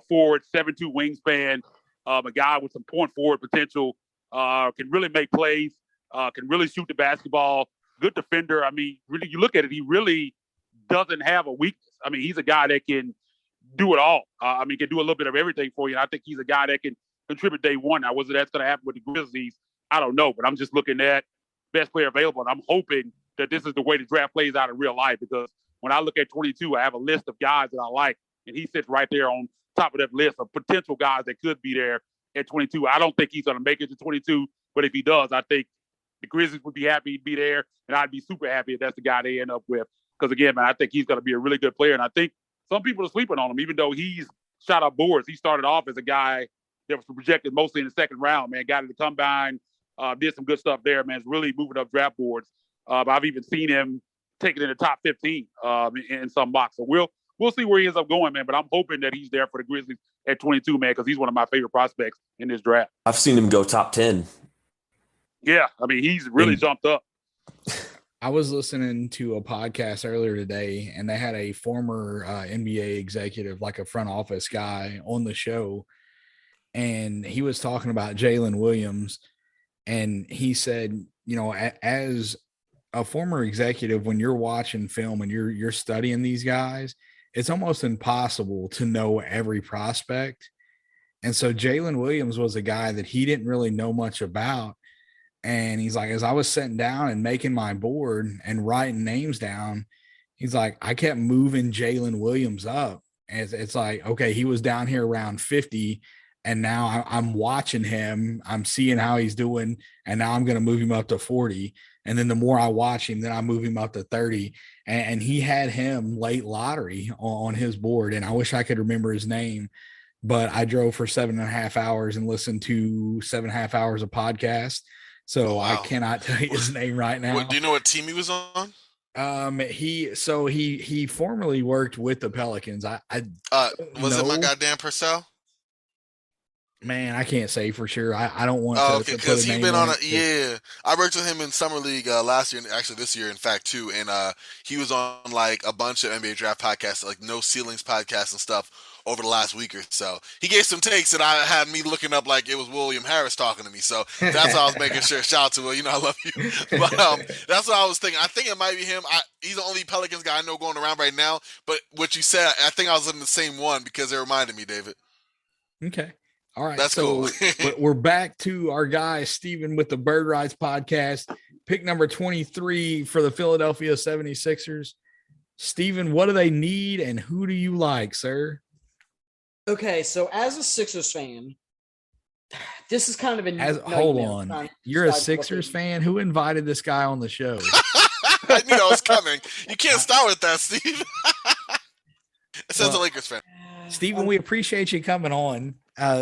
[SPEAKER 4] forward, 7'2" wingspan, a guy with some point forward potential, can really make plays, can really shoot the basketball, good defender. I mean, really, you look at it, he really doesn't have a weakness. I mean, he's a guy that can do it all. Can do a little bit of everything for you. And I think he's a guy that can contribute day one. Now, whether that's going to happen with the Grizzlies, I don't know. But I'm just looking at best player available, and I'm hoping that this is the way the draft plays out in real life, because when I look at 22, I have a list of guys that I like, and he sits right there on top of that list of potential guys that could be there at 22. I don't think he's going to make it to 22, but if he does, I think the Grizzlies would be happy to be there, and I'd be super happy if that's the guy they end up with. Because, again, man, I think he's going to be a really good player, and I think some people are sleeping on him, even though he's shot up boards. He started off as a guy that was projected mostly in the second round, man. Got to the combine, did some good stuff there, man. It's really moving up draft boards. I've even seen him taken in the top 15 in some mocks. So we'll see where he ends up going, man. But I'm hoping that he's there for the Grizzlies at 22, man, because he's one of my favorite prospects in this draft.
[SPEAKER 6] I've seen him go top 10.
[SPEAKER 4] Yeah, I mean, he's really jumped up.
[SPEAKER 2] I was listening to a podcast earlier today, and they had a former NBA executive, like a front office guy, on the show. And he was talking about Jalen Williams. And he said, as a former executive, when you're watching film and you're studying these guys, it's almost impossible to know every prospect. And so Jalen Williams was a guy that he didn't really know much about. And he's like, as I was sitting down and making my board and writing names down, he's like, I kept moving Jalen Williams up. And it's like, okay, he was down here around 50. And now I'm watching him. I'm seeing how he's doing. And now I'm going to move him up to 40. And then the more I watch him, then I move him up to 30. And he had him late lottery on his board. And I wish I could remember his name. But I drove for 7.5 hours and listened to 7.5 hours of podcast So
[SPEAKER 1] Oh, wow.
[SPEAKER 2] I cannot tell you his name right now.
[SPEAKER 1] Do you know what team he was on?
[SPEAKER 2] He formerly worked with the Pelicans. I
[SPEAKER 1] was it my goddamn Purcell?
[SPEAKER 2] Man, I can't say for sure. I don't want
[SPEAKER 1] Oh,
[SPEAKER 2] to
[SPEAKER 1] okay,
[SPEAKER 2] put
[SPEAKER 1] because
[SPEAKER 2] a
[SPEAKER 1] he's
[SPEAKER 2] name
[SPEAKER 1] been
[SPEAKER 2] on
[SPEAKER 1] on
[SPEAKER 2] it.
[SPEAKER 1] yeah. I worked with him in summer league last year, and actually this year, in fact, too. And he was on like a bunch of NBA draft podcasts, like No Ceilings podcasts and stuff, over the last week or so. He gave some takes that I had me looking up like it was William Harris talking to me. So that's why I was making sure. Shout out to you know I love you, but that's what I was thinking. I think it might be him. He's the only Pelicans guy I know going around right now. But what you said, I think I was in the same one because it reminded me, David.
[SPEAKER 2] Okay. All right.
[SPEAKER 1] That's
[SPEAKER 2] so
[SPEAKER 1] cool.
[SPEAKER 2] we're back to our guy, Steven, with the Bird Rights podcast. Pick number 23 for the Philadelphia 76ers. Steven, what do they need and who do you like, sir?
[SPEAKER 3] Okay, so as a Sixers fan, this is kind of a
[SPEAKER 2] hold on. You're a Sixers fan? Who invited this guy on the show?
[SPEAKER 1] I knew that was coming. You can't start with that, Steve. It says a Lakers fan.
[SPEAKER 2] Steven, we appreciate you coming on.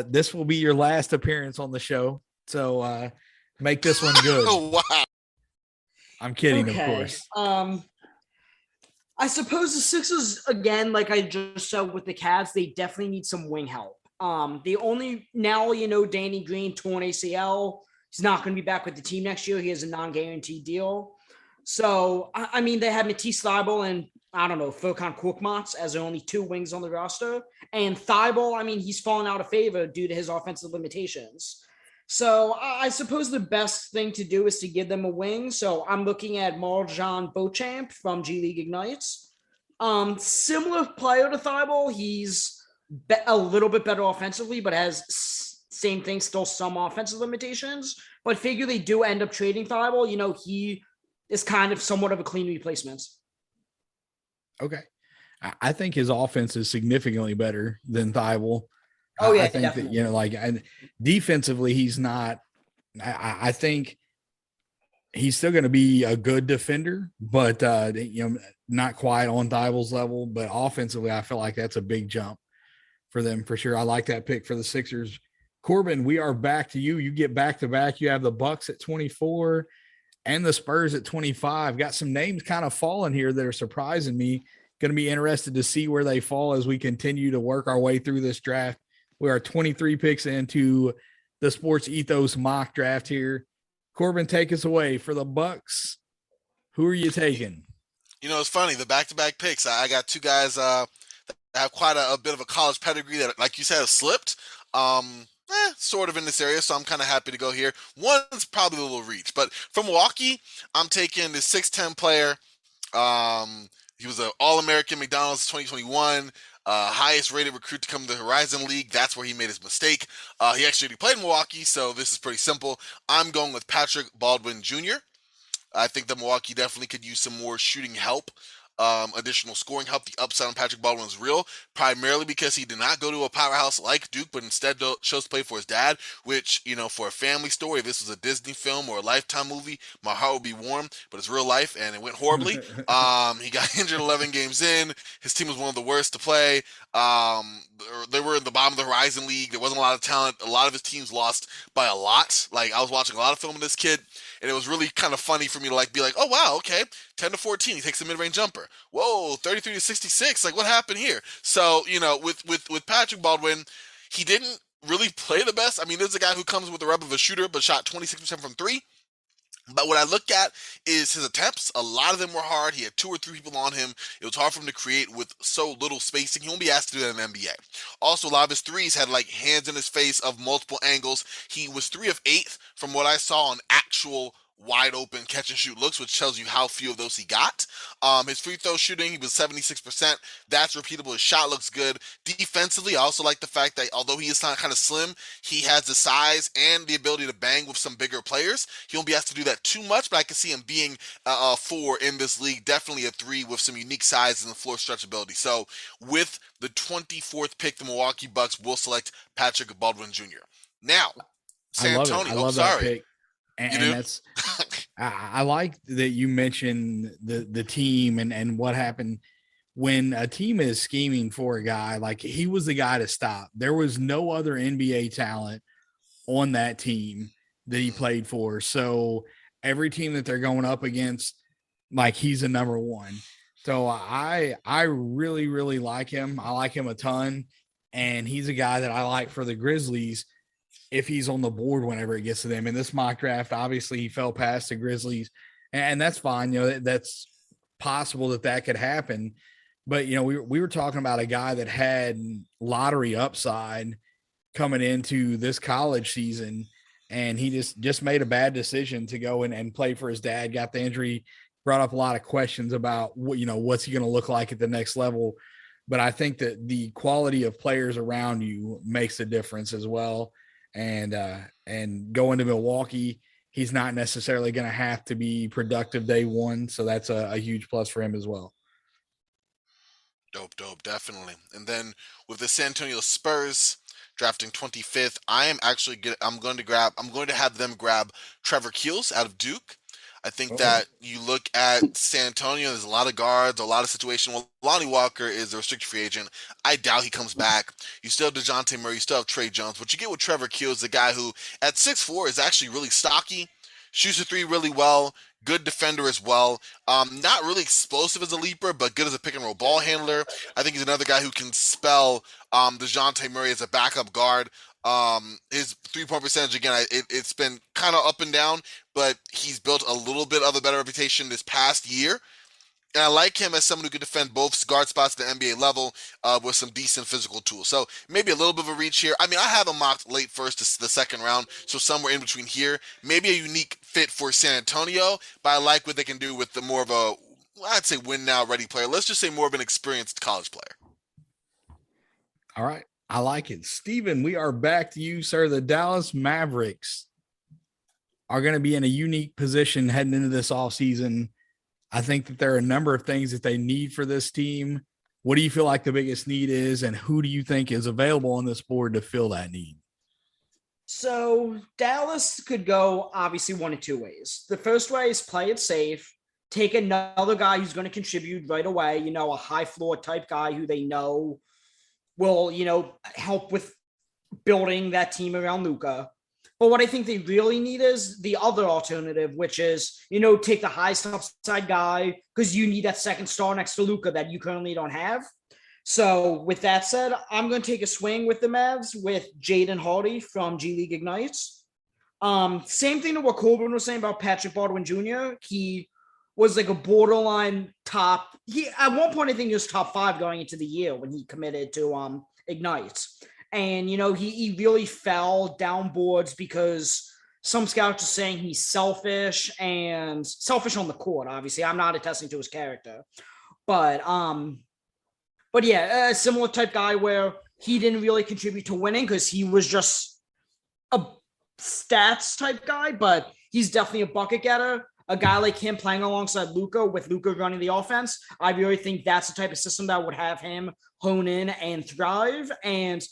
[SPEAKER 2] This will be your last appearance on the show. So make this one good.
[SPEAKER 1] Oh, wow.
[SPEAKER 2] I'm kidding,
[SPEAKER 3] okay.
[SPEAKER 2] Of course.
[SPEAKER 3] I suppose the Sixers, again, like I just said with the Cavs, they definitely need some wing help. Danny Green, torn ACL. He's not going to be back with the team next year. He has a non-guaranteed deal. So, I mean, they have Matisse Thybulle and, I don't know, Furkan Korkmaz as the only two wings on the roster. And Thybulle, I mean, he's fallen out of favor due to his offensive limitations. So I suppose the best thing to do is to give them a wing. So I'm looking at Marjan Beauchamp from G League Ignites. Similar player to Thybulle. He's a little bit better offensively, but has same thing, still some offensive limitations. But figure they do end up trading Thybulle. You know, he is kind of somewhat of a clean replacement.
[SPEAKER 2] Okay. I think his offense is significantly better than Thybulle.
[SPEAKER 3] Oh, yeah,
[SPEAKER 2] I think
[SPEAKER 3] definitely.
[SPEAKER 2] that, defensively, he's not. I think he's still going to be a good defender, but, not quite on Thybulle's level. But offensively, I feel like that's a big jump for them for sure. I like that pick for the Sixers. Corbin, we are back to you. You get back to back. You have the Bucks at 24 and the Spurs at 25. Got some names kind of falling here that are surprising me. Going to be interested to see where they fall as we continue to work our way through this draft. We are 23 picks into the SportsEthos mock draft here. Corbin, take us away for the Bucks. Who are you taking?
[SPEAKER 1] You know, it's funny. The back-to-back picks. I got two guys that have quite a bit of a college pedigree that, like you said, have slipped. Sort of in this area, so I'm kind of happy to go here. One's probably a little reach, but from Milwaukee, I'm taking the 6'10 player. He was an All-American McDonald's 2021. Highest rated recruit to come to the Horizon League. That's where he made his mistake. He actually played in Milwaukee, so this is pretty simple. I'm going with Patrick Baldwin Jr. I think that Milwaukee definitely could use some more shooting help. Additional scoring help. The upside on Patrick Baldwin is real, primarily because he did not go to a powerhouse like Duke, but instead chose to play for his dad, which, for a family story, if this was a Disney film or a Lifetime movie, my heart would be warm, but it's real life, and it went horribly. He got injured 11 games in. His team was one of the worst to play. They were in the bottom of the Horizon League. There wasn't a lot of talent. A lot of his teams lost by a lot. Like, I was watching a lot of film of this kid, and it was really kind of funny for me to be like, oh, wow, okay, 10-14, he takes a mid-range jumper. Whoa, 33-66, like what happened here? So, with Patrick Baldwin, he didn't really play the best. I mean, there's a guy who comes with the rep of a shooter, but shot 26% from three. But what I look at is his attempts. A lot of them were hard. He had 2 or 3 people on him. It was hard for him to create with so little spacing. He won't be asked to do that in the NBA. Also, a lot of his threes had hands in his face of multiple angles. He was 3 of 8 from what I saw on actual wide open catch and shoot looks, which tells you how few of those he got. His free throw shooting, he was 76%. That's repeatable. His shot looks good. Defensively, I also like the fact that although he is kind of slim, he has the size and the ability to bang with some bigger players. He won't be asked to do that too much, but I can see him being a 4 in this league. Definitely a 3 with some unique size and the floor stretchability. So with the 24th pick, the Milwaukee Bucks will select Patrick Baldwin Jr. Now, San Antonio.
[SPEAKER 2] I love that pick. And that's I like that you mentioned the team and what happened when a team is scheming for a guy. Like, he was the guy to stop. There was no other NBA talent on that team. that he played for. So every team that they're going up against, like, he's a number one. So I really, really like him. I like him a ton. And he's a guy that I like for the Grizzlies if he's on the board whenever it gets to them. In this mock draft, obviously he fell past the Grizzlies, and that's fine. You know, that's possible that could happen. But, you know, we were talking about a guy that had lottery upside coming into this college season, and he just made a bad decision to go and play for his dad, got the injury, brought up a lot of questions about what, you know, what's he going to look like at the next level. But I think that the quality of players around you makes a difference as well. And going to Milwaukee, he's not necessarily going to have to be productive day one. So that's a huge plus for him as well.
[SPEAKER 1] Dope, definitely. And then with the San Antonio Spurs drafting 25th, I'm going to have them grab Trevor Keels out of Duke. I think that you look at San Antonio, there's a lot of guards, a lot of situations. Well, Lonnie Walker is a restricted free agent. I doubt he comes back. You still have DeJounte Murray, you still have Trey Jones. What you get with Trevor Keels, the guy who at 6'4" is actually really stocky, shoots the three really well, good defender as well. Not really explosive as a leaper, but good as a pick and roll ball handler. I think he's another guy who can spell DeJounte Murray as a backup guard. His 3-point percentage, again, it's been kind of up and down, but he's built a little bit of a better reputation this past year. And I like him as someone who can defend both guard spots at the NBA level with some decent physical tools. So maybe a little bit of a reach here. I mean, I have him mocked late first to the second round, so somewhere in between here. Maybe a unique fit for San Antonio, but I like what they can do with the more of a, I'd say, win now ready player. Let's just say more of an experienced college player.
[SPEAKER 2] All right. I like it. Steven, we are back to you, sir. The Dallas Mavericks are going to be in a unique position heading into this offseason. I think that there are a number of things that they need for this team. What do you feel like the biggest need is, and who do you think is available on this board to fill that need?
[SPEAKER 3] So Dallas could go obviously one of two ways. The first way is play it safe, take another guy who's going to contribute right away, you know, a high floor type guy who they know will, you know, help with building that team around Luka. But what I think they really need is the other alternative, which is, you know, take the highest upside guy because you need that second star next to Luka that you currently don't have. So with that said, I'm going to take a swing with the Mavs with Jaden Hardy from G League Ignites. Same thing to what Corbin was saying about Patrick Baldwin Jr. He was like a borderline top. At one point, I think he was top 5 going into the year when he committed to Ignites. And, you know, he really fell down boards because some scouts are saying he's selfish on the court. Obviously, I'm not attesting to his character, but yeah, a similar type guy where he didn't really contribute to winning because he was just a stats type guy, but he's definitely a bucket getter. A guy like him playing alongside Luka with Luka running the offense, I really think that's the type of system that would have him hone in and thrive and,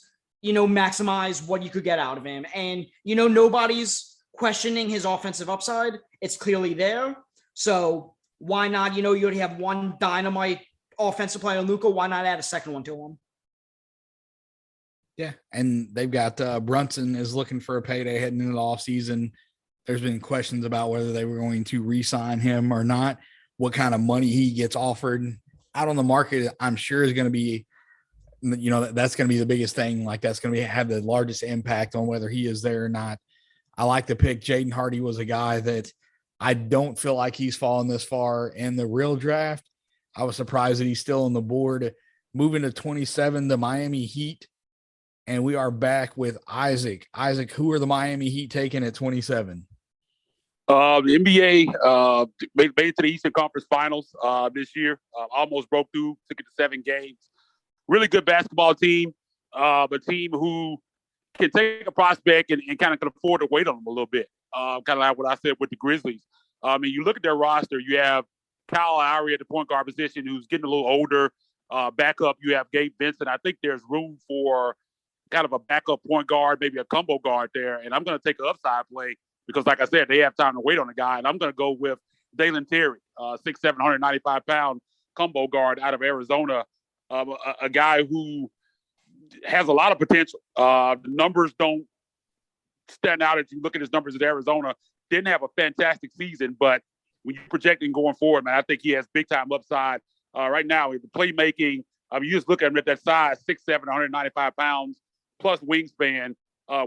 [SPEAKER 3] you know, maximize what you could get out of him. And, you know, nobody's questioning his offensive upside. It's clearly there. So why not, you know, you already have one dynamite offensive player, Luka. Why not add a second one to him?
[SPEAKER 2] Yeah. And they've got Brunson is looking for a payday heading into the offseason. There's been questions about whether they were going to re-sign him or not, what kind of money he gets offered out on the market. I'm sure is going to be, you know, that's going to be the biggest thing. Like that's going to have the largest impact on whether he is there or not. I like the pick. Jaden Hardy was a guy that I don't feel like he's fallen this far in the real draft. I was surprised that he's still on the board. Moving to 27, the Miami Heat. And we are back with Isaac. Isaac, who are the Miami Heat taking at 27?
[SPEAKER 4] The NBA made it to the Eastern Conference Finals this year. Almost broke through, took it to 7 games. Really good basketball team, a team who can take a prospect and kind of can afford to wait on them a little bit. Kind of like what I said with the Grizzlies. I mean, you look at their roster, you have Kyle Lowry at the point guard position who's getting a little older. Backup, you have Gabe Vincent. I think there's room for kind of a backup point guard, maybe a combo guard there. And I'm going to take an upside play because, like I said, they have time to wait on a guy. And I'm going to go with Dalen Terry, 6'7", 195-pound combo guard out of Arizona, a guy who has a lot of potential. The numbers don't stand out as you look at his numbers at Arizona. Didn't have a fantastic season, but when you're projecting going forward, man, I think he has big time upside. Right now, the playmaking, you just look at him at that size, 6'7", 195 pounds, plus wingspan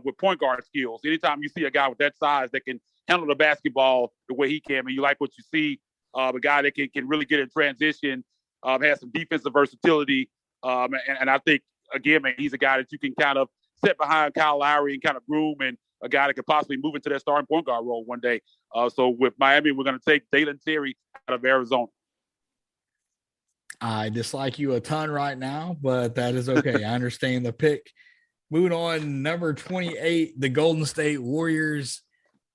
[SPEAKER 4] with point guard skills. Anytime you see a guy with that size that can handle the basketball the way he can, and you like what you see, a guy that can really get in transition, has some defensive versatility. And I think, again, man, he's a guy that you can kind of set behind Kyle Lowry and kind of groom, and a guy that could possibly move into that starting point guard role one day. So with Miami, we're going to take Dalen Terry out of Arizona.
[SPEAKER 2] I dislike you a ton right now, but that is okay. I understand the pick. Moving on, number 28, the Golden State Warriors.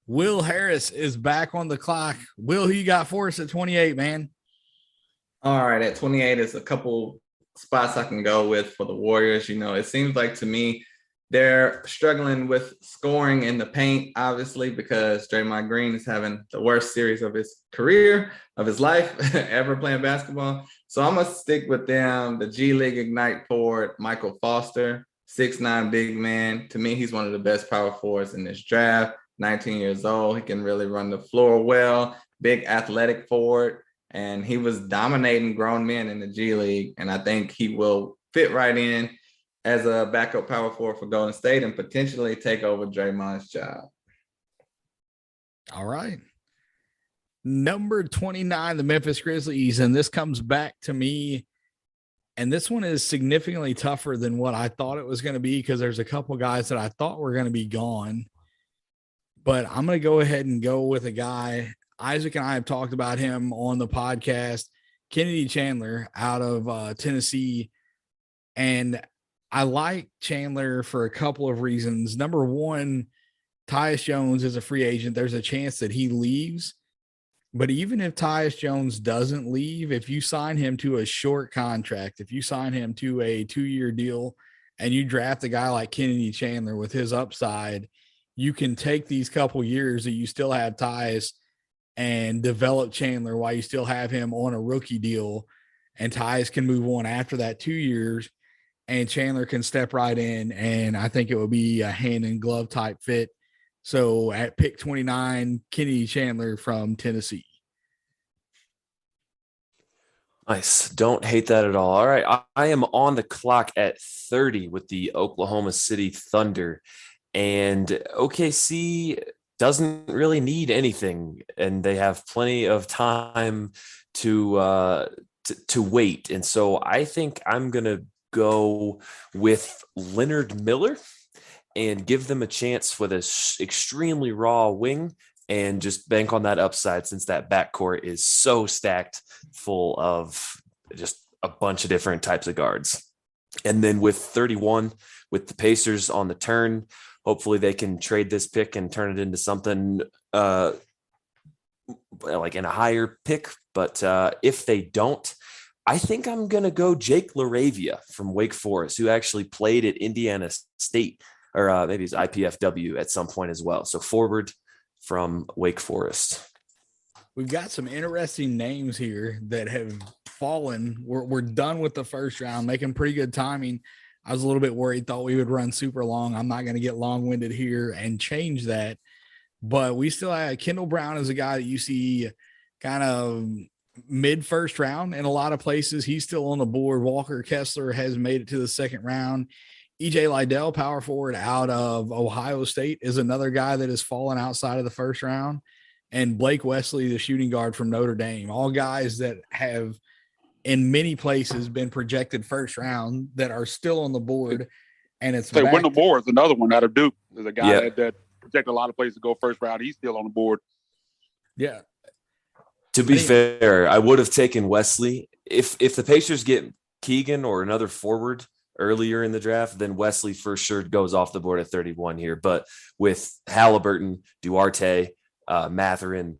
[SPEAKER 2] Will Harris is back on the clock. Will, who you got for us at 28, man?
[SPEAKER 5] All right, at 28 is a couple spots I can go with for the Warriors. It seems like to me they're struggling with scoring in the paint, obviously, because Draymond Green is having the worst series of his career, of his life, ever playing basketball. So I'm going to stick with them. The G League Ignite forward, Michael Foster, 6'9" big man. To me, he's one of the best power forwards in this draft. 19 years old. He can really run the floor well. Big athletic forward. And he was dominating grown men in the G League. And I think he will fit right in as a backup power forward for Golden State and potentially take over Draymond's job.
[SPEAKER 2] All right. Number 29, the Memphis Grizzlies. And this comes back to me. And this one is significantly tougher than what I thought it was going to be, because there's a couple guys that I thought were going to be gone. But I'm going to go ahead and go with a guy. Isaac and I have talked about him on the podcast, Kennedy Chandler out of Tennessee. And I like Chandler for a couple of reasons. Number one, Tyus Jones is a free agent. There's a chance that he leaves. But even if Tyus Jones doesn't leave, if you sign him to a short contract, if you sign him to a 2-year deal and you draft a guy like Kennedy Chandler with his upside, you can take these couple years that you still have Tyus and develop Chandler while you still have him on a rookie deal, and Tyus can move on after that 2 years and Chandler can step right in. And I think it would be a hand in glove type fit. So at pick 29, Kennedy Chandler from Tennessee.
[SPEAKER 6] Nice. Don't hate that at all. All right. I am on the clock at 30 with the Oklahoma City Thunder. And OKC doesn't really need anything, and they have plenty of time to wait. And so I think I'm going to go with Leonard Miller and give them a chance for this extremely raw wing and just bank on that upside, since that backcourt is so stacked full of just a bunch of different types of guards. And then with 31, with the Pacers on the turn, hopefully they can trade this pick and turn it into something like in a higher pick. But if they don't, I think I'm going to go Jake LaRavia from Wake Forest, who actually played at Indiana State, or maybe it's IPFW at some point as well. So forward from Wake Forest.
[SPEAKER 2] We've got some interesting names here that have fallen. We're done with the first round, making pretty good timing. I was a little bit worried, thought we would run super long. I'm not going to get long-winded here and change that. But we still have Kendall Brown as a guy that you see kind of mid-first round in a lot of places. He's still on the board. Walker Kessler has made it to the second round. E.J. Liddell, power forward out of Ohio State, is another guy that has fallen outside of the first round. And Blake Wesley, the shooting guard from Notre Dame, all guys that have in many places been projected first round that are still on the board. And it's
[SPEAKER 4] Wendell Moore is another one out of Duke. There's a guy that projected a lot of places to go first round. He's still on the board.
[SPEAKER 2] Yeah.
[SPEAKER 6] To be fair, I would have taken Wesley. If the Pacers get Keegan or another forward earlier in the draft, then Wesley for sure goes off the board at 31 here. But with Halliburton, Duarte, Mathurin,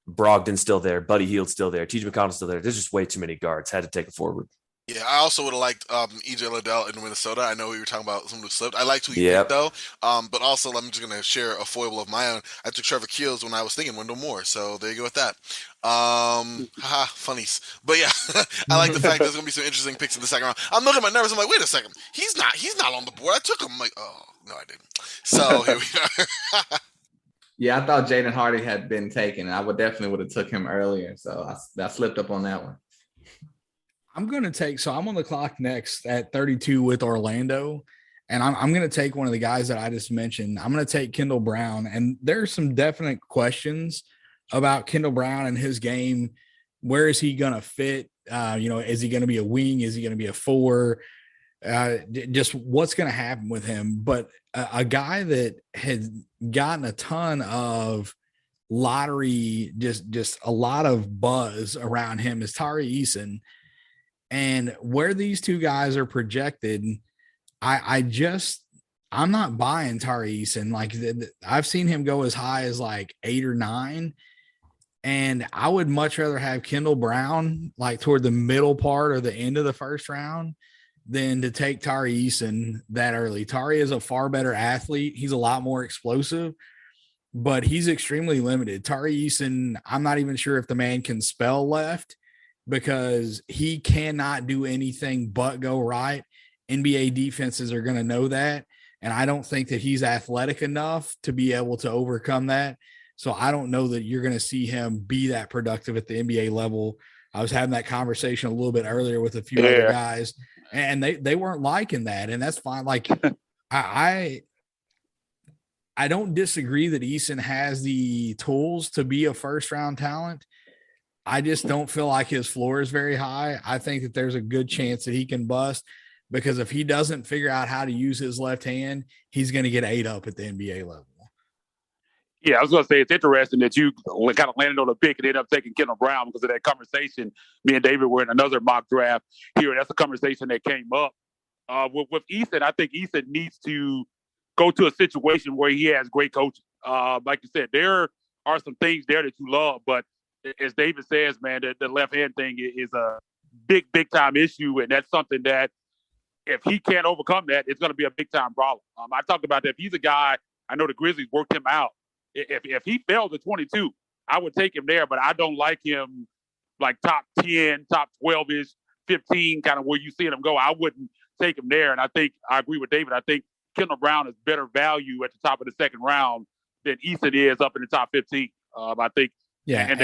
[SPEAKER 6] Brogdon still there, Buddy Hield still there, TJ McConnell still there. There's just way too many guards. Had to take a forward.
[SPEAKER 1] Yeah, I also would have liked EJ Liddell in Minnesota. I know we were talking about someone who slipped. I liked who he picked
[SPEAKER 6] Yep.
[SPEAKER 1] though. But also, I'm just gonna share a foible of my own. I took Trevor Keels when I was thinking Wendell Moore. So there you go with that. Haha, funnies. But yeah, I like the fact there's gonna be some interesting picks in the second round. I'm looking at my numbers. I'm like, wait a second, he's not on the board. I took him. I'm like, oh no, I didn't. So here we are.
[SPEAKER 5] Yeah, I thought Jaden Hardy had been taken. I would have took him earlier. So I slipped up on that one.
[SPEAKER 2] I'm going to take, so I'm on the clock next at 32 with Orlando. And I'm going to take one of the guys that I just mentioned. I'm going to take Kendall Brown. And there's some definite questions about Kendall Brown and his game. Where is he going to fit? Is he going to be a wing? Is he going to be a four? Just what's going to happen with him. But a guy that has gotten a ton of lottery, just a lot of buzz around him is Tari Eason. And where these two guys are projected, I'm not buying Tari Eason. Like I've seen him go as high as like 8 or 9. And I would much rather have Kendall Brown like toward the middle part or the end of the first round than to take Tari Eason that early. Tari is a far better athlete. He's a lot more explosive, but he's extremely limited. Tari Eason, I'm not even sure if the man can spell left, because he cannot do anything but go right. NBA defenses are going to know that. And I don't think that he's athletic enough to be able to overcome that. So I don't know that you're going to see him be that productive at the NBA level. I was having that conversation a little bit earlier with a few other guys, and they weren't liking that. And that's fine. Like I don't disagree that Eason has the tools to be a first round talent. I just don't feel like his floor is very high. I think that there's a good chance that he can bust, because if he doesn't figure out how to use his left hand, he's going to get ate up at the NBA level.
[SPEAKER 4] Yeah, I was going to say it's interesting that you kind of landed on a pick and ended up taking Kendall Brown because of that conversation. Me and David were in another mock draft here. That's a conversation that came up. With Easton, I think Easton needs to go to a situation where he has great coaching. Like you said, there are some things there that you love, but as David says, man, the left hand thing is a big time issue, and that's something that if he can't overcome that, it's going to be a big time problem. I talked about that. If he's a guy, I know the Grizzlies worked him out. If he fell to 22, I would take him there, but I don't like him like top 10, top 12-ish, 15, kind of where you see him go. I wouldn't take him there, and I think I agree with David. I think Kendall Brown is better value at the top of the second round than Easton is up in the top 15. I think.
[SPEAKER 2] Yeah,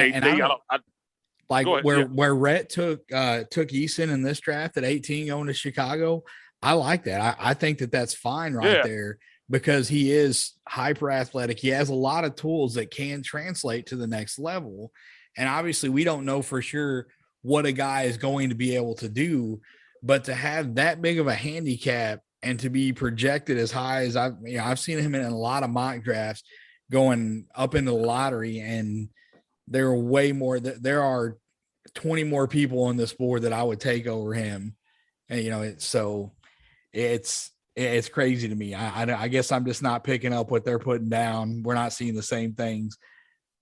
[SPEAKER 2] where Rhett took Eason in this draft at 18 going to Chicago. I like that. I think that that's fine there, because he is hyper athletic. He has a lot of tools that can translate to the next level. And obviously we don't know for sure what a guy is going to be able to do, but to have that big of a handicap and to be projected as high as I've seen him in a lot of mock drafts going up into the lottery, and there are way more. There are 20 more people on this board that I would take over him, and it's crazy to me. I guess I'm just not picking up what they're putting down. We're not seeing the same things.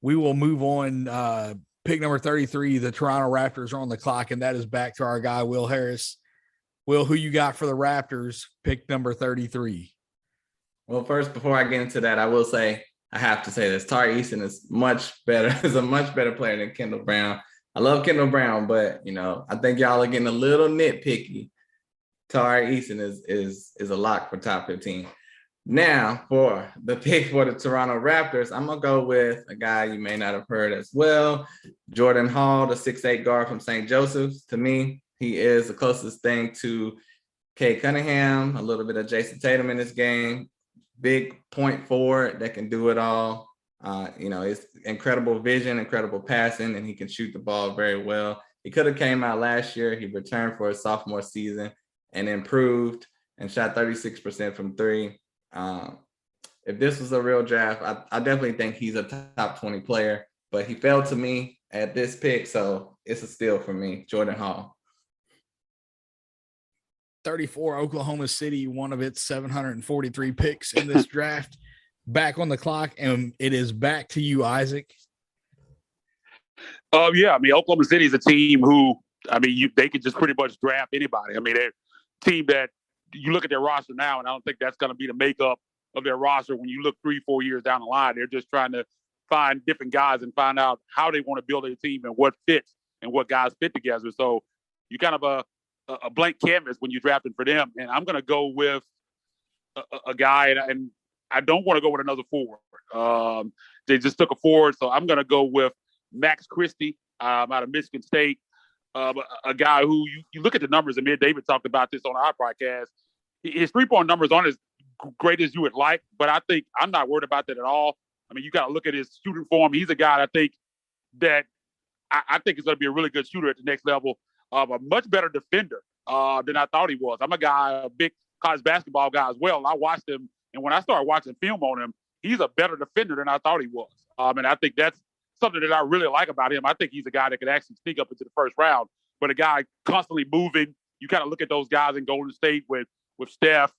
[SPEAKER 2] We will move on. Pick number 33. The Toronto Raptors are on the clock, and that is back to our guy Will Harris. Will, who you got for the Raptors? Pick number 33.
[SPEAKER 5] Well, first, before I get into that, I have to say this. Tari Eason is a much better player than Kendall Brown. I love Kendall Brown, but I think y'all are getting a little nitpicky. Tari Eason is a lock for top 15. Now, for the pick for the Toronto Raptors, I'm gonna go with a guy you may not have heard as well, Jordan Hall, the 6'8" guard from St. Joseph's. To me, he is the closest thing to Cade Cunningham, a little bit of Jason Tatum in this game. Big point forward that can do it all. It's incredible vision, incredible passing, and he can shoot the ball very well. He could have came out last year. He returned for his sophomore season and improved and shot 36% from three. If this was a real draft, I definitely think he's a top 20 player, but he fell to me at this pick, so it's a steal for me, Jordan Hall.
[SPEAKER 2] 34, Oklahoma City, one of its 743 picks in this draft, back on the clock, and it is back to you, Isaac.
[SPEAKER 4] Oklahoma City is a team who I mean, they could just pretty much draft anybody. I mean, they're a team that you look at their roster now, and I don't think that's going to be the makeup of their roster when you look 3-4 years down the line. They're just trying to find different guys and find out how they want to build their team and what fits and what guys fit together. So you kind of a blank canvas when you're drafting for them. And I'm going to go with a guy, and I don't want to go with another forward. They just took a forward, so I'm going to go with Max Christie out of Michigan State. A guy who you look at the numbers, and me and David talked about this on our podcast. His 3-point numbers aren't as great as you would like, but I think I'm not worried about that at all. I mean, you got to look at his shooting form. He's a guy I think is going to be a really good shooter at the next level. A much better defender than I thought he was. I'm a big college basketball guy as well. I watched him, and when I started watching film on him, he's a better defender than I thought he was. And I think that's something that I really like about him. I think he's a guy that could actually sneak up into the first round, but a guy constantly moving. You kind of look at those guys in Golden State with Steph,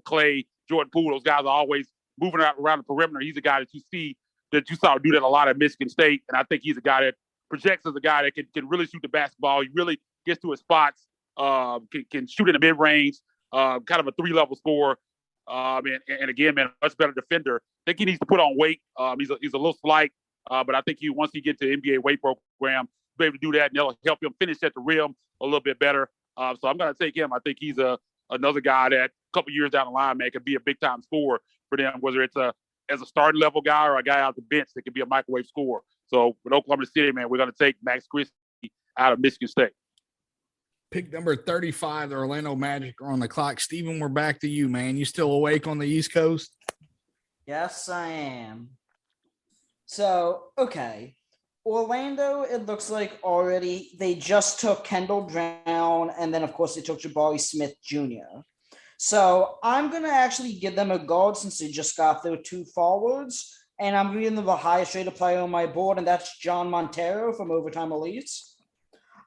[SPEAKER 4] Clay, Jordan Poole. Those guys are always moving around the perimeter. He's a guy that you saw do that a lot at Michigan State, and I think he's a guy that projects as a guy that can really shoot the basketball. He really gets to his spots, can shoot in the mid-range, kind of a 3-level scorer. And again, man, much better defender. I think he needs to put on weight. He's a little slight, but I think once he gets to the NBA weight program, he'll be able to do that, and they'll help him finish at the rim a little bit better. So I'm going to take him. I think he's another guy that a couple years down the line, man, could be a big-time scorer for them, whether it's as a starting level guy or a guy out the bench that could be a microwave scorer. So with Oklahoma City, man, we're going to take Max Christie out of Michigan State.
[SPEAKER 2] Pick number 35, the Orlando Magic are on the clock. Steven, we're back to you, man. You still awake on the East Coast?
[SPEAKER 3] Yes, I am. So, okay. Orlando, it looks like already they just took Kendall Brown, and then, of course, they took Jabari Smith Jr. So I'm going to actually give them a guard since they just got their 2 forwards, and I'm giving them the highest rated player on my board, and that's John Montero from Overtime Elites.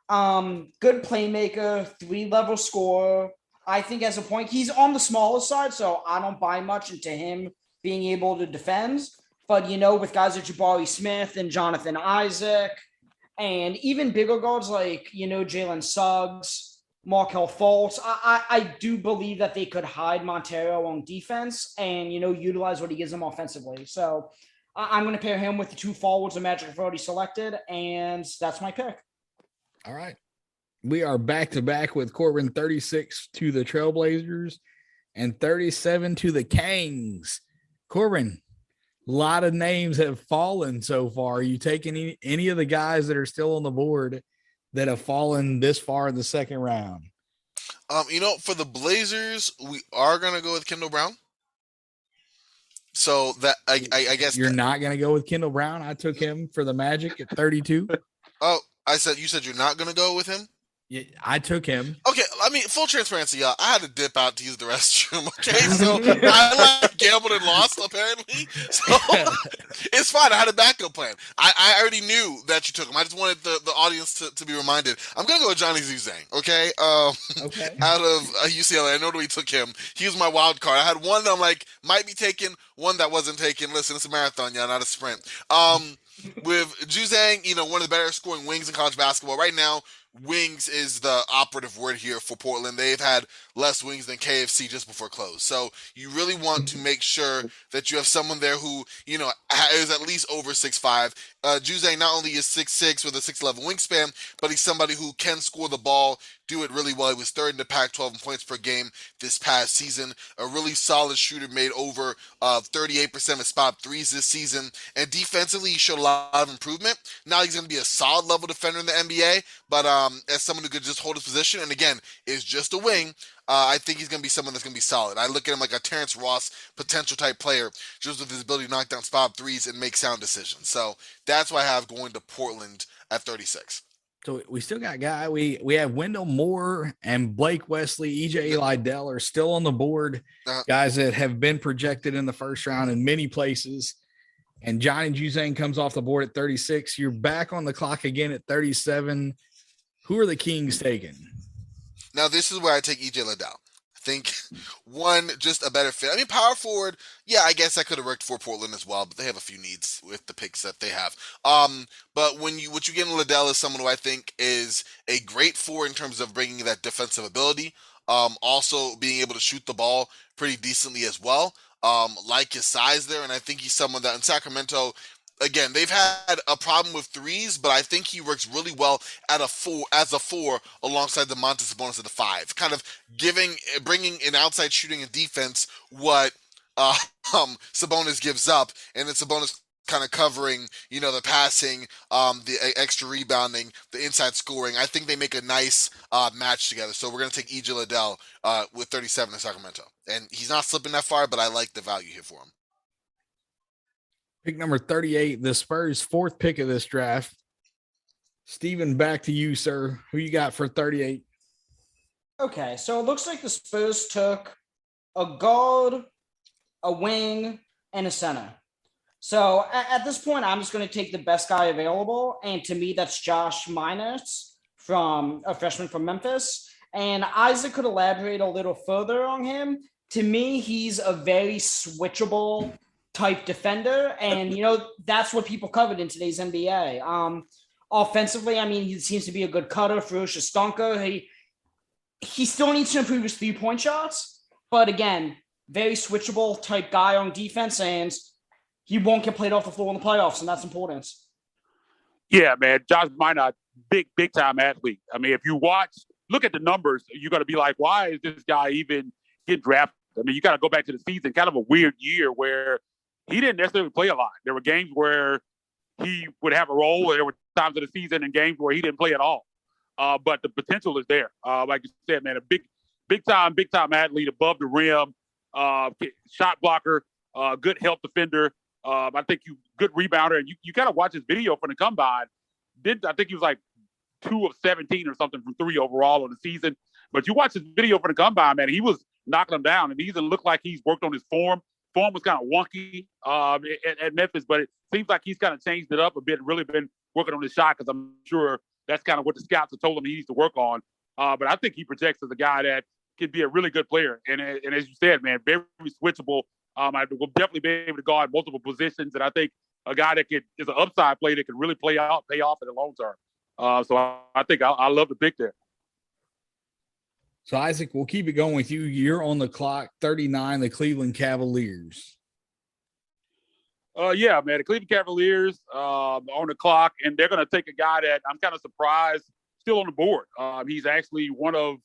[SPEAKER 3] Good playmaker, 3-level scorer. I think as a point, he's on the smaller side, so I don't buy much into him being able to defend. But, with guys like Jabari Smith and Jonathan Isaac, and even bigger guards like, Jalen Suggs, Markelle Fultz, I do believe that they could hide Montero on defense and, utilize what he gives them offensively. So I'm going to pair him with the 2 forwards the Magic have already selected, and that's my pick.
[SPEAKER 2] All right. We are back-to-back with Corbin, 36 to the Trailblazers and 37 to the Kings. Corbin, a lot of names have fallen so far. Are you taking any of the guys that are still on the board that have fallen this far in the second round?
[SPEAKER 1] For the Blazers, we are going to go with Kendall Brown. So that I guess
[SPEAKER 2] you're not going to go with Kendall Brown. I took him for the Magic at 32.
[SPEAKER 1] Oh, you said you're not going to go with him?
[SPEAKER 2] Yeah, I took him.
[SPEAKER 1] Okay, I mean, full transparency, y'all. I had to dip out to use the restroom. Okay, so I gambled and lost apparently. So it's fine. I had a backup plan. I already knew that you took him. I just wanted the audience to be reminded. I'm gonna go with Johnny Zuzang. Okay. Okay. Out of UCLA, I know that we took him. He was my wild card. I had one that I'm like might be taken, one that wasn't taken. Listen, it's a marathon, y'all, not a sprint. With Juzang, one of the better scoring wings in college basketball right now. Wings is the operative word here for Portland. They've had less wings than KFC just before close. So you really want to make sure that you have someone there who, is at least over 6'5". Juzang not only is 6'6" with a 6'11" wingspan, but he's somebody who can score the ball, do it really well. He was third in the Pac-12 in points per game this past season. A really solid shooter, made over 38% of spot threes this season. And defensively, he showed a lot of improvement. Now he's going to be a solid level defender in the NBA, but as someone who could just hold his position, and again, is just a wing, I think he's going to be someone that's going to be solid. I look at him like a Terrence Ross potential type player, just with his ability to knock down spot threes and make sound decisions. So that's why I have going to Portland at 36.
[SPEAKER 2] So we still got guy. We have Wendell Moore and Blake Wesley, EJ Liddell are still on the board. Guys that have been projected in the first round in many places. And Johnny Juzang comes off the board at 36. You're back on the clock again at 37. Who are the Kings taking?
[SPEAKER 1] Now, this is where I take EJ Liddell. think one, just a better fit. I mean, power forward, yeah, I guess that could have worked for Portland as well, but they have a few needs with the picks that they have. But what you get in Liddell is someone who I think is a great four in terms of bringing that defensive ability. Also being able to shoot the ball pretty decently as well. Like his size there, and I think he's someone that in Sacramento, again, they've had a problem with threes, but I think he works really well at as a four alongside the Domantas Sabonis at the five, kind of bringing an outside shooting and defense what uh, Sabonis gives up, and then Sabonis kind of covering, the passing, the extra rebounding, the inside scoring. I think they make a nice match together. So we're going to take EJ Liddell with 37 in Sacramento. And he's not slipping that far, but I like the value here for him.
[SPEAKER 2] Pick number 38, the Spurs' fourth pick of this draft. Steven, back to you, sir. Who you got for 38?
[SPEAKER 3] Okay, so it looks like the Spurs took a guard, a wing, and a center. So at this point, I'm just going to take the best guy available. And to me, that's Josh Miners, from a freshman from Memphis. And Isaac could elaborate a little further on him. To me, he's a very switchable type defender. And, that's what people covered in today's NBA. Offensively, I mean, he seems to be a good cutter, ferocious dunker. He still needs to improve his three-point shots. But again, very switchable type guy on defense. And he won't get played off the floor in the playoffs, and that's important.
[SPEAKER 4] Yeah, man. Josh Minot, big time athlete. I mean, if you look at the numbers, you're going to be like, why is this guy even getting drafted? I mean, you got to go back to the season, kind of a weird year where he didn't necessarily play a lot. There were games where he would have a role. There were times of the season and games where he didn't play at all. But the potential is there. Like you said, man, a big time athlete, above the rim, shot blocker, good help defender. I think good rebounder, and you got to watch his video from the combine. I think he was like 2 of 17 or something from three overall on the season. But you watch his video from the combine, man, he was knocking them down, and he doesn't look like he's worked on his form. Form was kind of wonky at Memphis, but it seems like he's kind of changed it up a bit, really been working on his shot, because I'm sure that's kind of what the scouts have told him he needs to work on. But I think he projects as a guy that can be a really good player. And as you said, man, very switchable. I will definitely be able to guard multiple positions, and I think a guy that is an upside player that can really pay off in the long term. So I think I love the pick there.
[SPEAKER 2] So Isaac, we'll keep it going with you. You're on the clock. 39, the Cleveland Cavaliers.
[SPEAKER 4] Yeah, man, the Cleveland Cavaliers on the clock, and they're going to take a guy that I'm kind of surprised still on the board. He's actually one of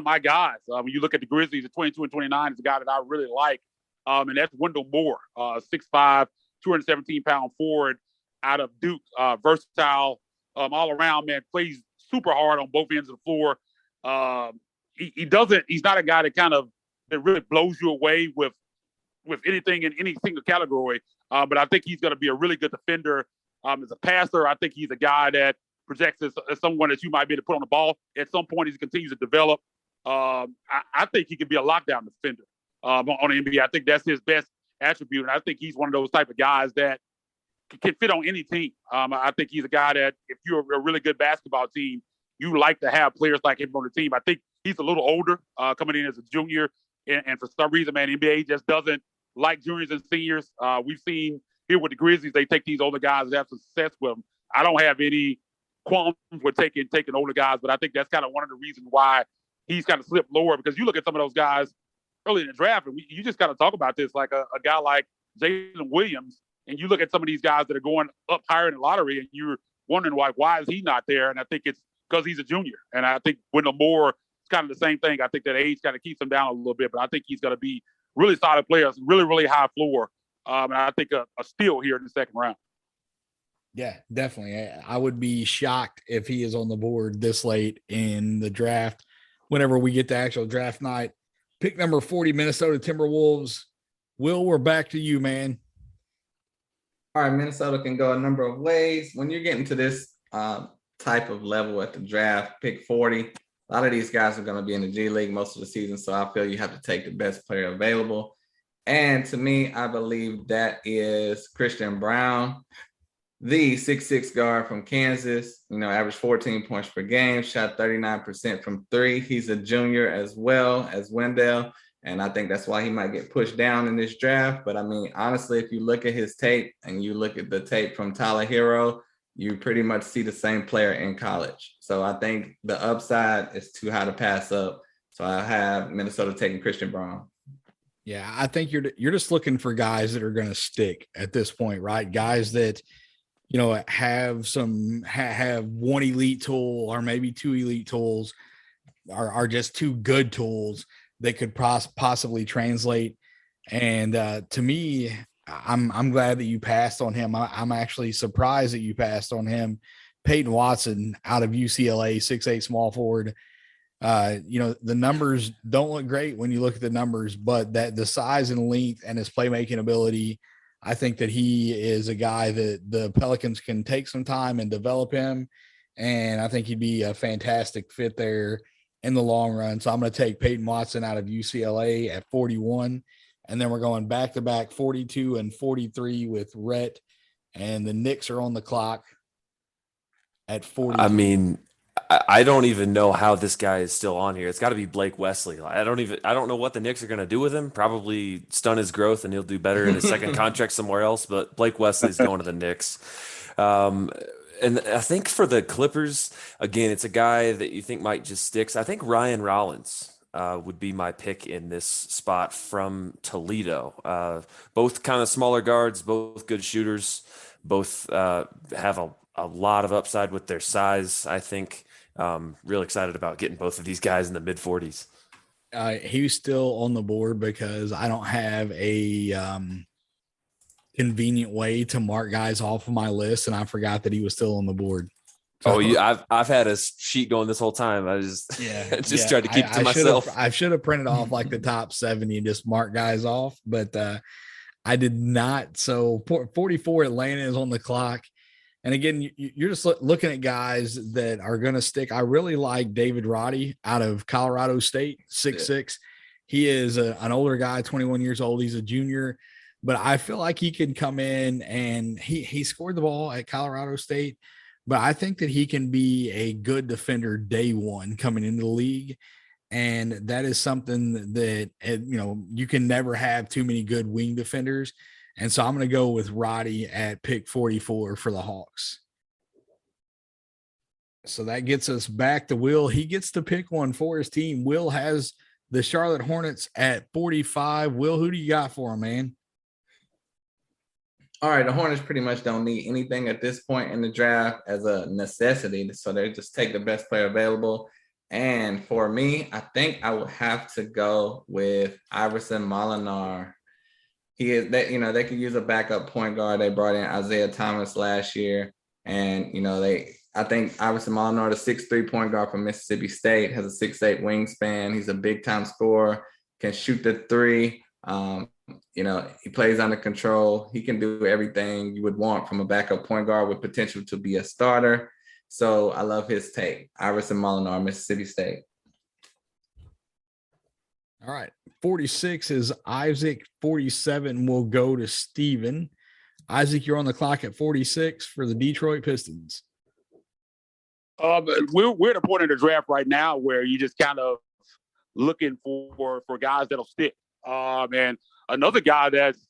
[SPEAKER 4] my guys. When you look at the Grizzlies at 22 and 29, is a guy that I really like. And that's Wendell Moore, 6'5", 217-pound forward out of Duke, versatile, all around, man, plays super hard on both ends of the floor. He's not a guy that really blows you away with anything in any single category. But I think he's going to be a really good defender. As a passer, I think he's a guy that projects as someone that you might be able to put on the ball at some point as he continues to develop. I think he can be a lockdown defender on the NBA. I think that's his best attribute, and I think he's one of those type of guys that can fit on any team. I think he's a guy that if you're a really good basketball team, you like to have players like him on the team. I think he's a little older, coming in as a junior, and for some reason, man, NBA just doesn't like juniors and seniors. We've seen here with the Grizzlies, they take these older guys and have some success with them. I don't have any qualms with taking older guys, but I think that's kind of one of the reasons why he's kind of slipped lower, because you look at some of those guys early in the draft, and you just got to talk about this, like a guy like Jalen Williams, and you look at some of these guys that are going up higher in the lottery, and you're wondering why is he not there? And I think it's because he's a junior. And I think Wendell Moore is kind of the same thing. I think that age kind of keeps him down a little bit, but I think he's going to be really solid player, really, really high floor. And I think a steal here in the second round.
[SPEAKER 2] Yeah, definitely. I would be shocked if he is on the board this late in the draft. Whenever we get to actual draft night, pick number 40, Minnesota Timberwolves. Will, we're back to you, man.
[SPEAKER 5] All right, Minnesota can go a number of ways. When you're getting to this type of level at the draft, pick 40, a lot of these guys are going to be in the G League most of the season, so I feel you have to take the best player available. And to me, I believe that is Christian Brown. the 6'6" guard from Kansas, averaged 14 points per game, shot 39% from three. He's a junior as well as Wendell, and I think that's why he might get pushed down in this draft. But I mean, honestly, if you look at his tape and you look at the tape from Tyler Hero, you pretty much see the same player in college. So I think the upside is too high to pass up. So I have Minnesota taking Christian Braun.
[SPEAKER 2] Yeah, I think you're just looking for guys that are going to stick at this point, right? Guys that have one elite tool or maybe two elite tools, are just two good tools that could possibly translate. And to me, I'm glad that you passed on him. I'm actually surprised that you passed on him. Peyton Watson out of UCLA, 6'8" small forward. The numbers don't look great when you look at the numbers, but that the size and length and his playmaking ability, I think that he is a guy that the Pelicans can take some time and develop him. And I think he'd be a fantastic fit there in the long run. So I'm going to take Peyton Watson out of UCLA at 41. And then we're going back-to-back 42 and 43 with Rhett. And the Knicks are on the clock at 40.
[SPEAKER 6] I mean, I don't even know how this guy is still on here. It's got to be Blake Wesley. I don't know what the Knicks are going to do with him. Probably stun his growth and he'll do better in his second contract somewhere else. But Blake Wesley's going to the Knicks. And I think for the Clippers, again, it's a guy that you think might just sticks. I think Ryan Rollins would be my pick in this spot from Toledo. Both kind of smaller guards, both good shooters, both have a lot of upside with their size. I think real excited about getting both of these guys in the mid 40s.
[SPEAKER 2] He's still on the board because I don't have a convenient way to mark guys off of my list, and I forgot that he was still on the board. So,
[SPEAKER 6] I've had a sheet going this whole time. I just tried to keep it to myself.
[SPEAKER 2] I should have printed off like the top 70 and just mark guys off, but I did not. So 44 Atlanta is on the clock. And again, you're just looking at guys that are going to stick. I really like David Roddy out of Colorado State, 6'6". He is an older guy, 21 years old. He's a junior, but I feel like he can come in and he scored the ball at Colorado State, but I think that he can be a good defender day one coming into the league. And that is something that, you can never have too many good wing defenders. And so I'm going to go with Roddy at pick 44 for the Hawks. So that gets us back to Will. He gets to pick one for his team. Will has the Charlotte Hornets at 45. Will, who do you got for him, man?
[SPEAKER 5] All right, the Hornets pretty much don't need anything at this point in the draft as a necessity. So they just take the best player available. And for me, I think I would have to go with Iverson Molinar. He is that, they could use a backup point guard. They brought in Isaiah Thomas last year. And, I think Iverson Molinar, the 6'3" point guard from Mississippi State, has a 6'8" wingspan. He's a big time scorer, can shoot the three. He plays under control. He can do everything you would want from a backup point guard with potential to be a starter. So I love his take. Iverson Molinar, Mississippi State.
[SPEAKER 2] All right. 46 is Isaac. 47 will go to Steven. Isaac, you're on the clock at 46 for the Detroit Pistons.
[SPEAKER 4] We're at a point in the draft right now where you're just kind of looking for guys that'll stick. And another guy that's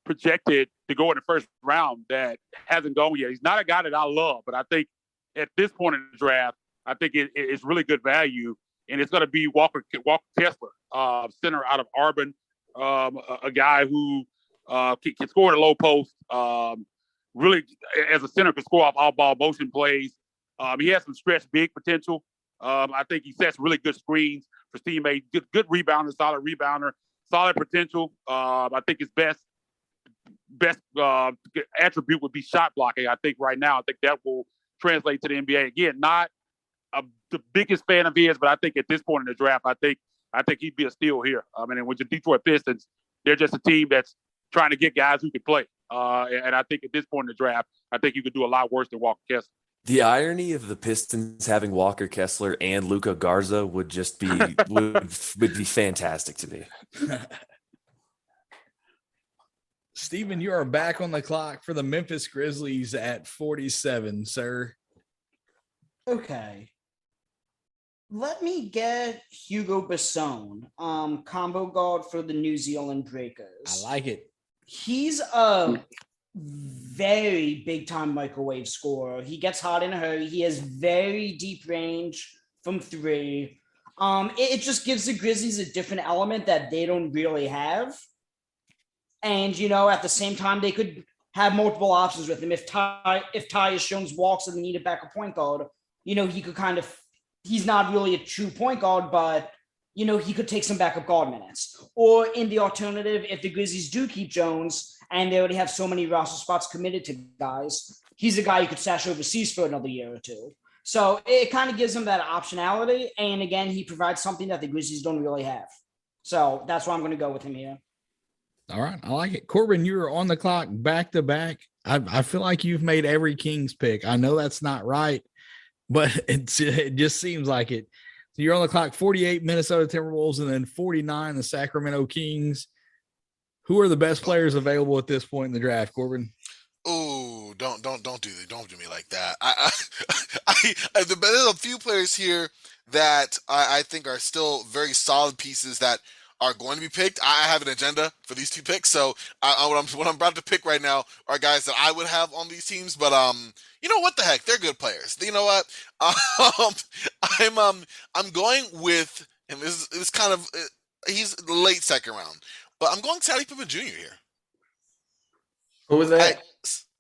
[SPEAKER 4] projected to go in the first round that hasn't gone yet. He's not a guy that I love, but I think at this point in the draft, I think it's really good value. And it's going to be Walker Kessler, center out of Auburn, a guy who can score at a low post. Really, as a center, can score off all-ball motion plays. He has some stretch big potential. I think he sets really good screens for teammates. Good rebounder, solid potential. I think his best attribute would be shot blocking. I think right now, I think that will translate to the NBA. Again, not the biggest fan of his, but I think at this point in the draft, I think he'd be a steal here. And with the Detroit Pistons, they're just a team that's trying to get guys who can play. And I think at this point in the draft, I think you could do a lot worse than Walker Kessler.
[SPEAKER 6] The irony of the Pistons having Walker Kessler and Luka Garza would just be would be fantastic to me.
[SPEAKER 2] Steven, you are back on the clock for the Memphis Grizzlies at 47, sir.
[SPEAKER 3] Okay. Let me get Hugo Besson, combo guard for the New Zealand Breakers.
[SPEAKER 2] I like it.
[SPEAKER 3] He's a very big-time microwave scorer. He gets hot in a hurry. He has very deep range from three. It just gives the Grizzlies a different element that they don't really have. And, at the same time, they could have multiple options with him. If Tyus Jones walks and they need a backup point guard, he could he's not really a true point guard, but, he could take some backup guard minutes. Or in the alternative, if the Grizzlies do keep Jones and they already have so many roster spots committed to guys, he's a guy you could stash overseas for another year or two. So it kind of gives him that optionality. And again, he provides something that the Grizzlies don't really have. So that's why I'm going to go with him here.
[SPEAKER 2] All right. I like it. Corbin, you're on the clock back to back. I feel like you've made every Kings pick. I know that's not right, but it just seems like it. So you're on the clock, 48 Minnesota Timberwolves and then 49 the Sacramento Kings. Who are the best players available at this point in the draft, Corbin?
[SPEAKER 1] Oh, don't do me like that. There's a few players here that I think are still very solid pieces that are going to be picked. I have an agenda for these two picks, so what I'm about to pick right now are guys that I would have on these teams. But what the heck, they're good players. You know what? I'm going with, and this is kind of he's late second round, but I'm going Scottie Pippen Jr. here.
[SPEAKER 5] Who was that?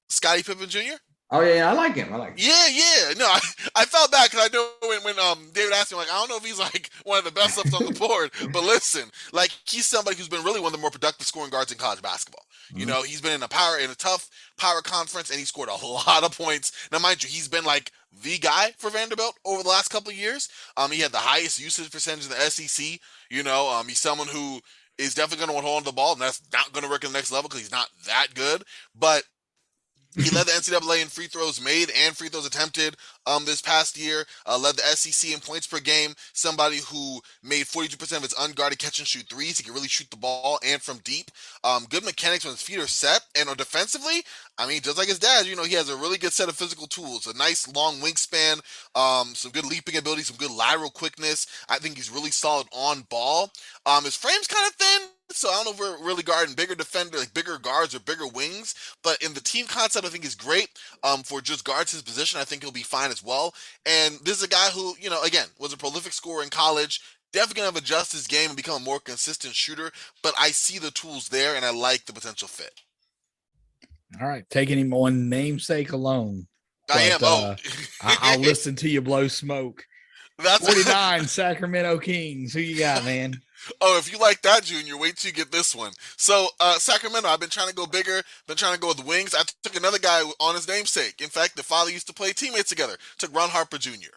[SPEAKER 1] Scottie Pippen Jr.
[SPEAKER 5] Oh yeah, I like him.
[SPEAKER 1] Yeah. No, I felt bad because I know when David asked me, like, I don't know if he's like one of the best ups on the board, but listen, like he's somebody who's been really one of the more productive scoring guards in college basketball. Mm-hmm. He's been in a tough power conference and he scored a lot of points. Now, mind you, he's been like the guy for Vanderbilt over the last couple of years. He had the highest usage percentage in the SEC. He's someone who is definitely going to want to hold on to the ball, and that's not going to work at the next level because he's not that good, but he led the NCAA in free throws made and free throws attempted this past year. Led the SEC in points per game. Somebody who made 42% of his unguarded catch and shoot threes. He can really shoot the ball and from deep. Good mechanics when his feet are set. And defensively, just like his dad, he has a really good set of physical tools. A nice long wingspan, some good leaping ability, some good lateral quickness. I think he's really solid on ball. His frame's kind of thin, so I don't know if we're really guarding bigger defender, like bigger guards or bigger wings. But in the team concept, I think he's great. For just guards his position, I think he'll be fine as well. And this is a guy who, again, was a prolific scorer in college. Definitely going to adjust his game and become a more consistent shooter. But I see the tools there, and I like the potential fit.
[SPEAKER 2] All right, taking him on namesake alone.
[SPEAKER 1] I am.
[SPEAKER 2] I'll listen to you blow smoke. That's 49 Sacramento Kings. Who you got, man?
[SPEAKER 1] Oh, if you like that, Junior, wait till you get this one. So, Sacramento, I've been trying to go bigger, been trying to go with wings. I took another guy on his namesake. In fact, the father used to play teammates together. Took Ron Harper Jr.,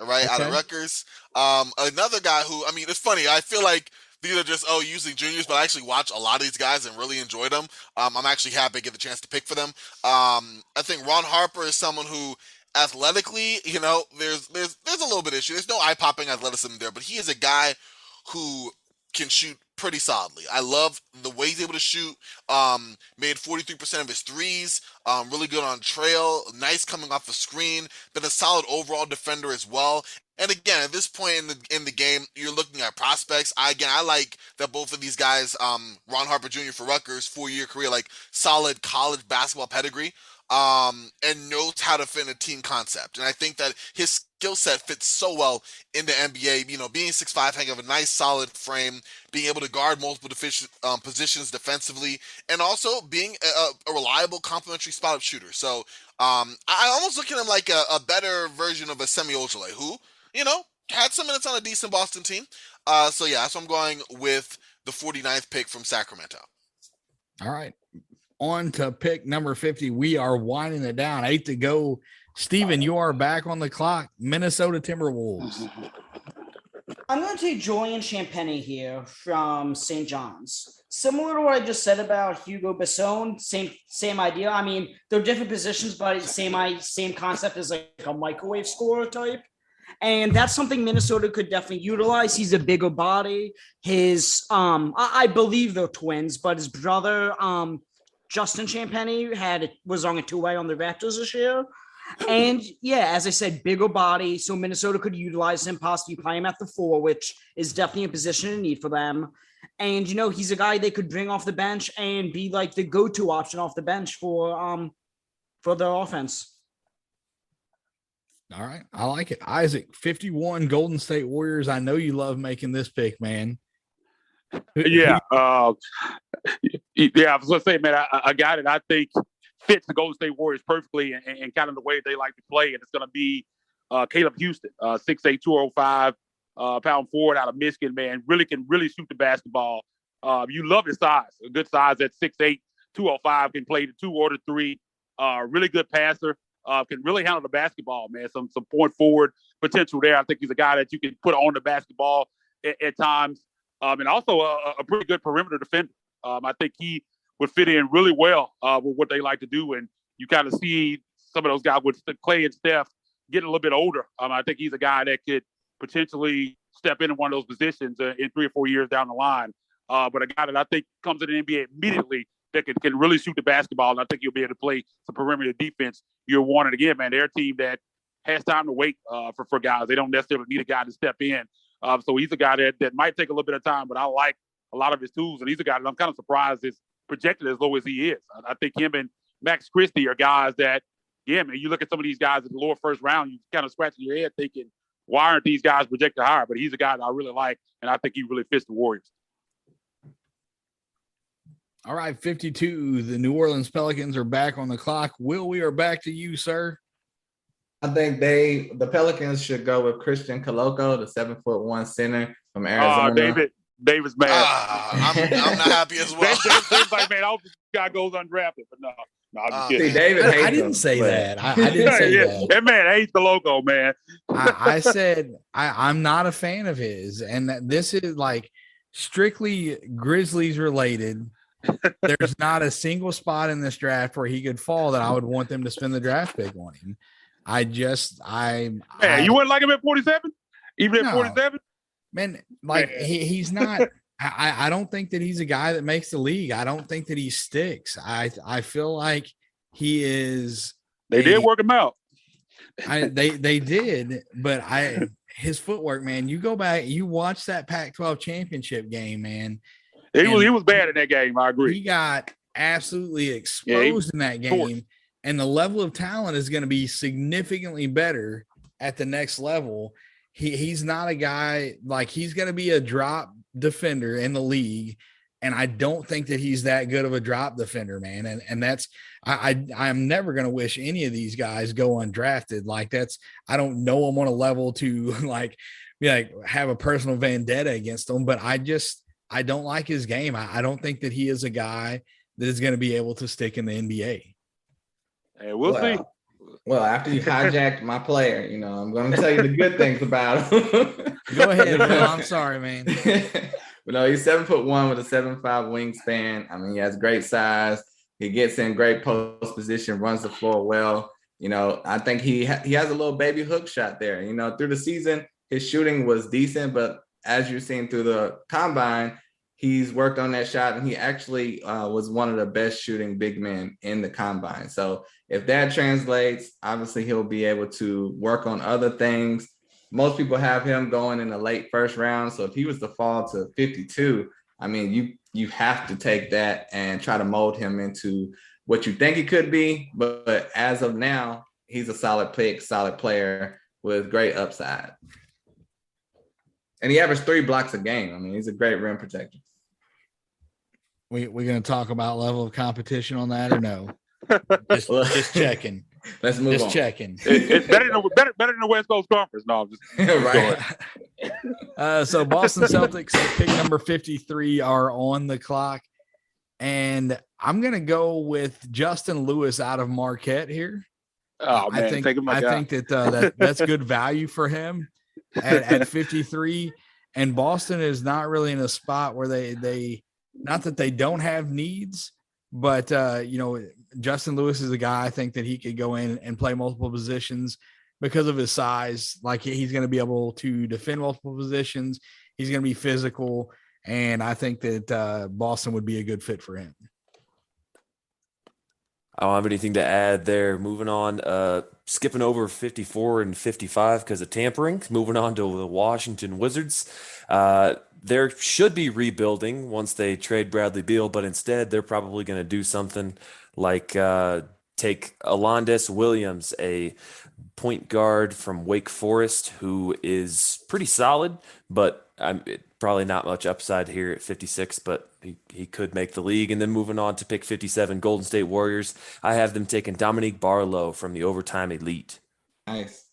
[SPEAKER 1] all right, out of Rutgers. Another guy who, it's funny. I feel like these are just, using juniors, but I actually watch a lot of these guys and really enjoy them. I'm actually happy to get the chance to pick for them. I think Ron Harper is someone who, athletically, there's a little bit of issue. There's no eye-popping athleticism there, but he is a guy who can shoot pretty solidly. I love the way he's able to shoot. Made 43% of his threes. Really good on trail. Nice coming off the screen. Been a solid overall defender as well. And again, at this point in the game, you're looking at prospects. I like that both of these guys, Ron Harper Jr. for Rutgers, 4-year career, like solid college basketball pedigree. And knows how to fit in a team concept. And I think that his skill set fits so well in the NBA, being 6'5", having a nice solid frame, being able to guard multiple positions defensively, and also being a reliable complementary spot-up shooter. So I almost look at him like a better version of a Semi Ojeleye, who, had some minutes on a decent Boston team. So I'm going with the 49th pick from Sacramento.
[SPEAKER 2] All right. On to pick number 50. We are winding it down. 8 to go. Steven, you are back on the clock. Minnesota Timberwolves.
[SPEAKER 3] I'm going to take Julian Champagny here from St. John's. Similar to what I just said about Hugo Besson, same idea. They're different positions, but same concept as like a microwave scorer type. And that's something Minnesota could definitely utilize. He's a bigger body. His, I believe they're twins, but his brother, Justin Champagny was on a two-way on the Raptors this year. And yeah, as I said, bigger body. So Minnesota could utilize him, possibly play him at the 4, which is definitely a position in need for them. And, he's a guy they could bring off the bench and be like the go-to option off the bench for their offense.
[SPEAKER 2] All right. I like it. Isaac, 51 Golden State Warriors. I know you love making this pick, man.
[SPEAKER 4] Yeah. I was going to say, man, I got it. I think fits the Golden State Warriors perfectly and kind of the way they like to play. And it's going to be Caleb Houston, 6'8", 205 pound forward out of Michigan, man. Can really shoot the basketball. You love his size. A good size at 6'8", 205, can play the 2 or the 3. Really good passer. Can really handle the basketball, man. Some point forward potential there. I think he's a guy that you can put on the basketball at times. And also a pretty good perimeter defender. I think he would fit in really well with what they like to do. And you kind of see some of those guys with Clay and Steph getting a little bit older. I think he's a guy that could potentially step into one of those positions in 3 or 4 years down the line. But a guy that I think comes to the NBA immediately that can really shoot the basketball, and I think he'll be able to play some perimeter defense year one. And again, man, they're a team that has time to wait for guys. They don't necessarily need a guy to step in. So he's a guy that might take a little bit of time, but I like a lot of his tools. And he's a guy that I'm kind of surprised is projected as low as he is. I think him and Max Christie are guys that, yeah, man, you look at some of these guys in the lower first round, you kind of scratching your head thinking, why aren't these guys projected higher? But he's a guy that I really like, and I think he really fits the Warriors.
[SPEAKER 2] All right, 52. The New Orleans Pelicans are back on the clock. Will, we are back to you, sir.
[SPEAKER 5] I think the Pelicans should go with Christian Koloko, the 7'1" center from Arizona.
[SPEAKER 4] David's mad.
[SPEAKER 1] I'm not happy as well.
[SPEAKER 4] David's like, man, I hope this guy goes undrafted. But no, I'm just kidding.
[SPEAKER 5] See, David hates
[SPEAKER 2] I didn't
[SPEAKER 5] him,
[SPEAKER 2] say
[SPEAKER 5] but-
[SPEAKER 2] that. I didn't say that.
[SPEAKER 4] That man hates the logo, man.
[SPEAKER 2] I said I'm not a fan of his, and this is like strictly Grizzlies related. There's not a single spot in this draft where he could fall that I would want them to spend the draft pick on him.
[SPEAKER 4] You wouldn't like him at 47, even at 47.
[SPEAKER 2] Man, like he's not. I don't think that he's a guy that makes the league. I don't think that he sticks. I feel like he is.
[SPEAKER 4] They did work him out.
[SPEAKER 2] They did, but his footwork, man. You go back, you watch that Pac-12 championship game, man.
[SPEAKER 4] He was bad in that game. I agree.
[SPEAKER 2] He got absolutely exposed in that game, and the level of talent is going to be significantly better at the next level. He's not a guy like he's going to be a drop defender in the league, and I don't think that he's that good of a drop defender, man. And that's I'm never going to wish any of these guys go undrafted. Like I don't know them on a level to have a personal vendetta against them, but I don't like his game. I don't think that he is a guy that is going to be able to stick in the NBA.
[SPEAKER 4] Hey, we'll see.
[SPEAKER 5] Well, after you hijacked my player, I'm going to tell you the good things about him.
[SPEAKER 2] Go ahead, Will. I'm sorry, man.
[SPEAKER 5] But no, he's 7'1" with a 7'5" wingspan. I mean, he has great size. He gets in great post position, runs the floor well. I think he has a little baby hook shot there. Through the season, his shooting was decent, but as you've seen through the combine, he's worked on that shot, and he actually was one of the best shooting big men in the combine. So if that translates, obviously he'll be able to work on other things. Most people have him going in the late first round. So if he was to fall to 52, I mean, you have to take that and try to mold him into what you think he could be. But as of now, he's a solid pick, solid player with great upside. And he averaged 3 blocks a game. I mean, he's a great rim protector.
[SPEAKER 2] We're going to talk about level of competition on that or no? Just checking.
[SPEAKER 5] Let's move on.
[SPEAKER 2] Just checking.
[SPEAKER 4] It's better than the West Coast Conference. No, I'm just
[SPEAKER 5] right.
[SPEAKER 2] So Boston Celtics at pick number 53 are on the clock. And I'm going to go with Justin Lewis out of Marquette here.
[SPEAKER 4] Oh, man.
[SPEAKER 2] I think that's good value for him at 53. And Boston is not really in a spot where they not that they don't have needs, but Justin Lewis is a guy I think that he could go in and play multiple positions because of his size. Like he's going to be able to defend multiple positions. He's going to be physical. And I think that Boston would be a good fit for him.
[SPEAKER 6] I don't have anything to add there. Moving on, skipping over 54 and 55 because of tampering. Moving on to the Washington Wizards. There should be rebuilding once they trade Bradley Beal, but instead they're probably going to do something like take Alondes Williams, a point guard from Wake Forest, who is pretty solid, but probably not much upside here at 56, but he could make the league. And then moving on to pick 57, Golden State Warriors. I have them taking Dominique Barlow from the Overtime Elite.
[SPEAKER 5] Nice.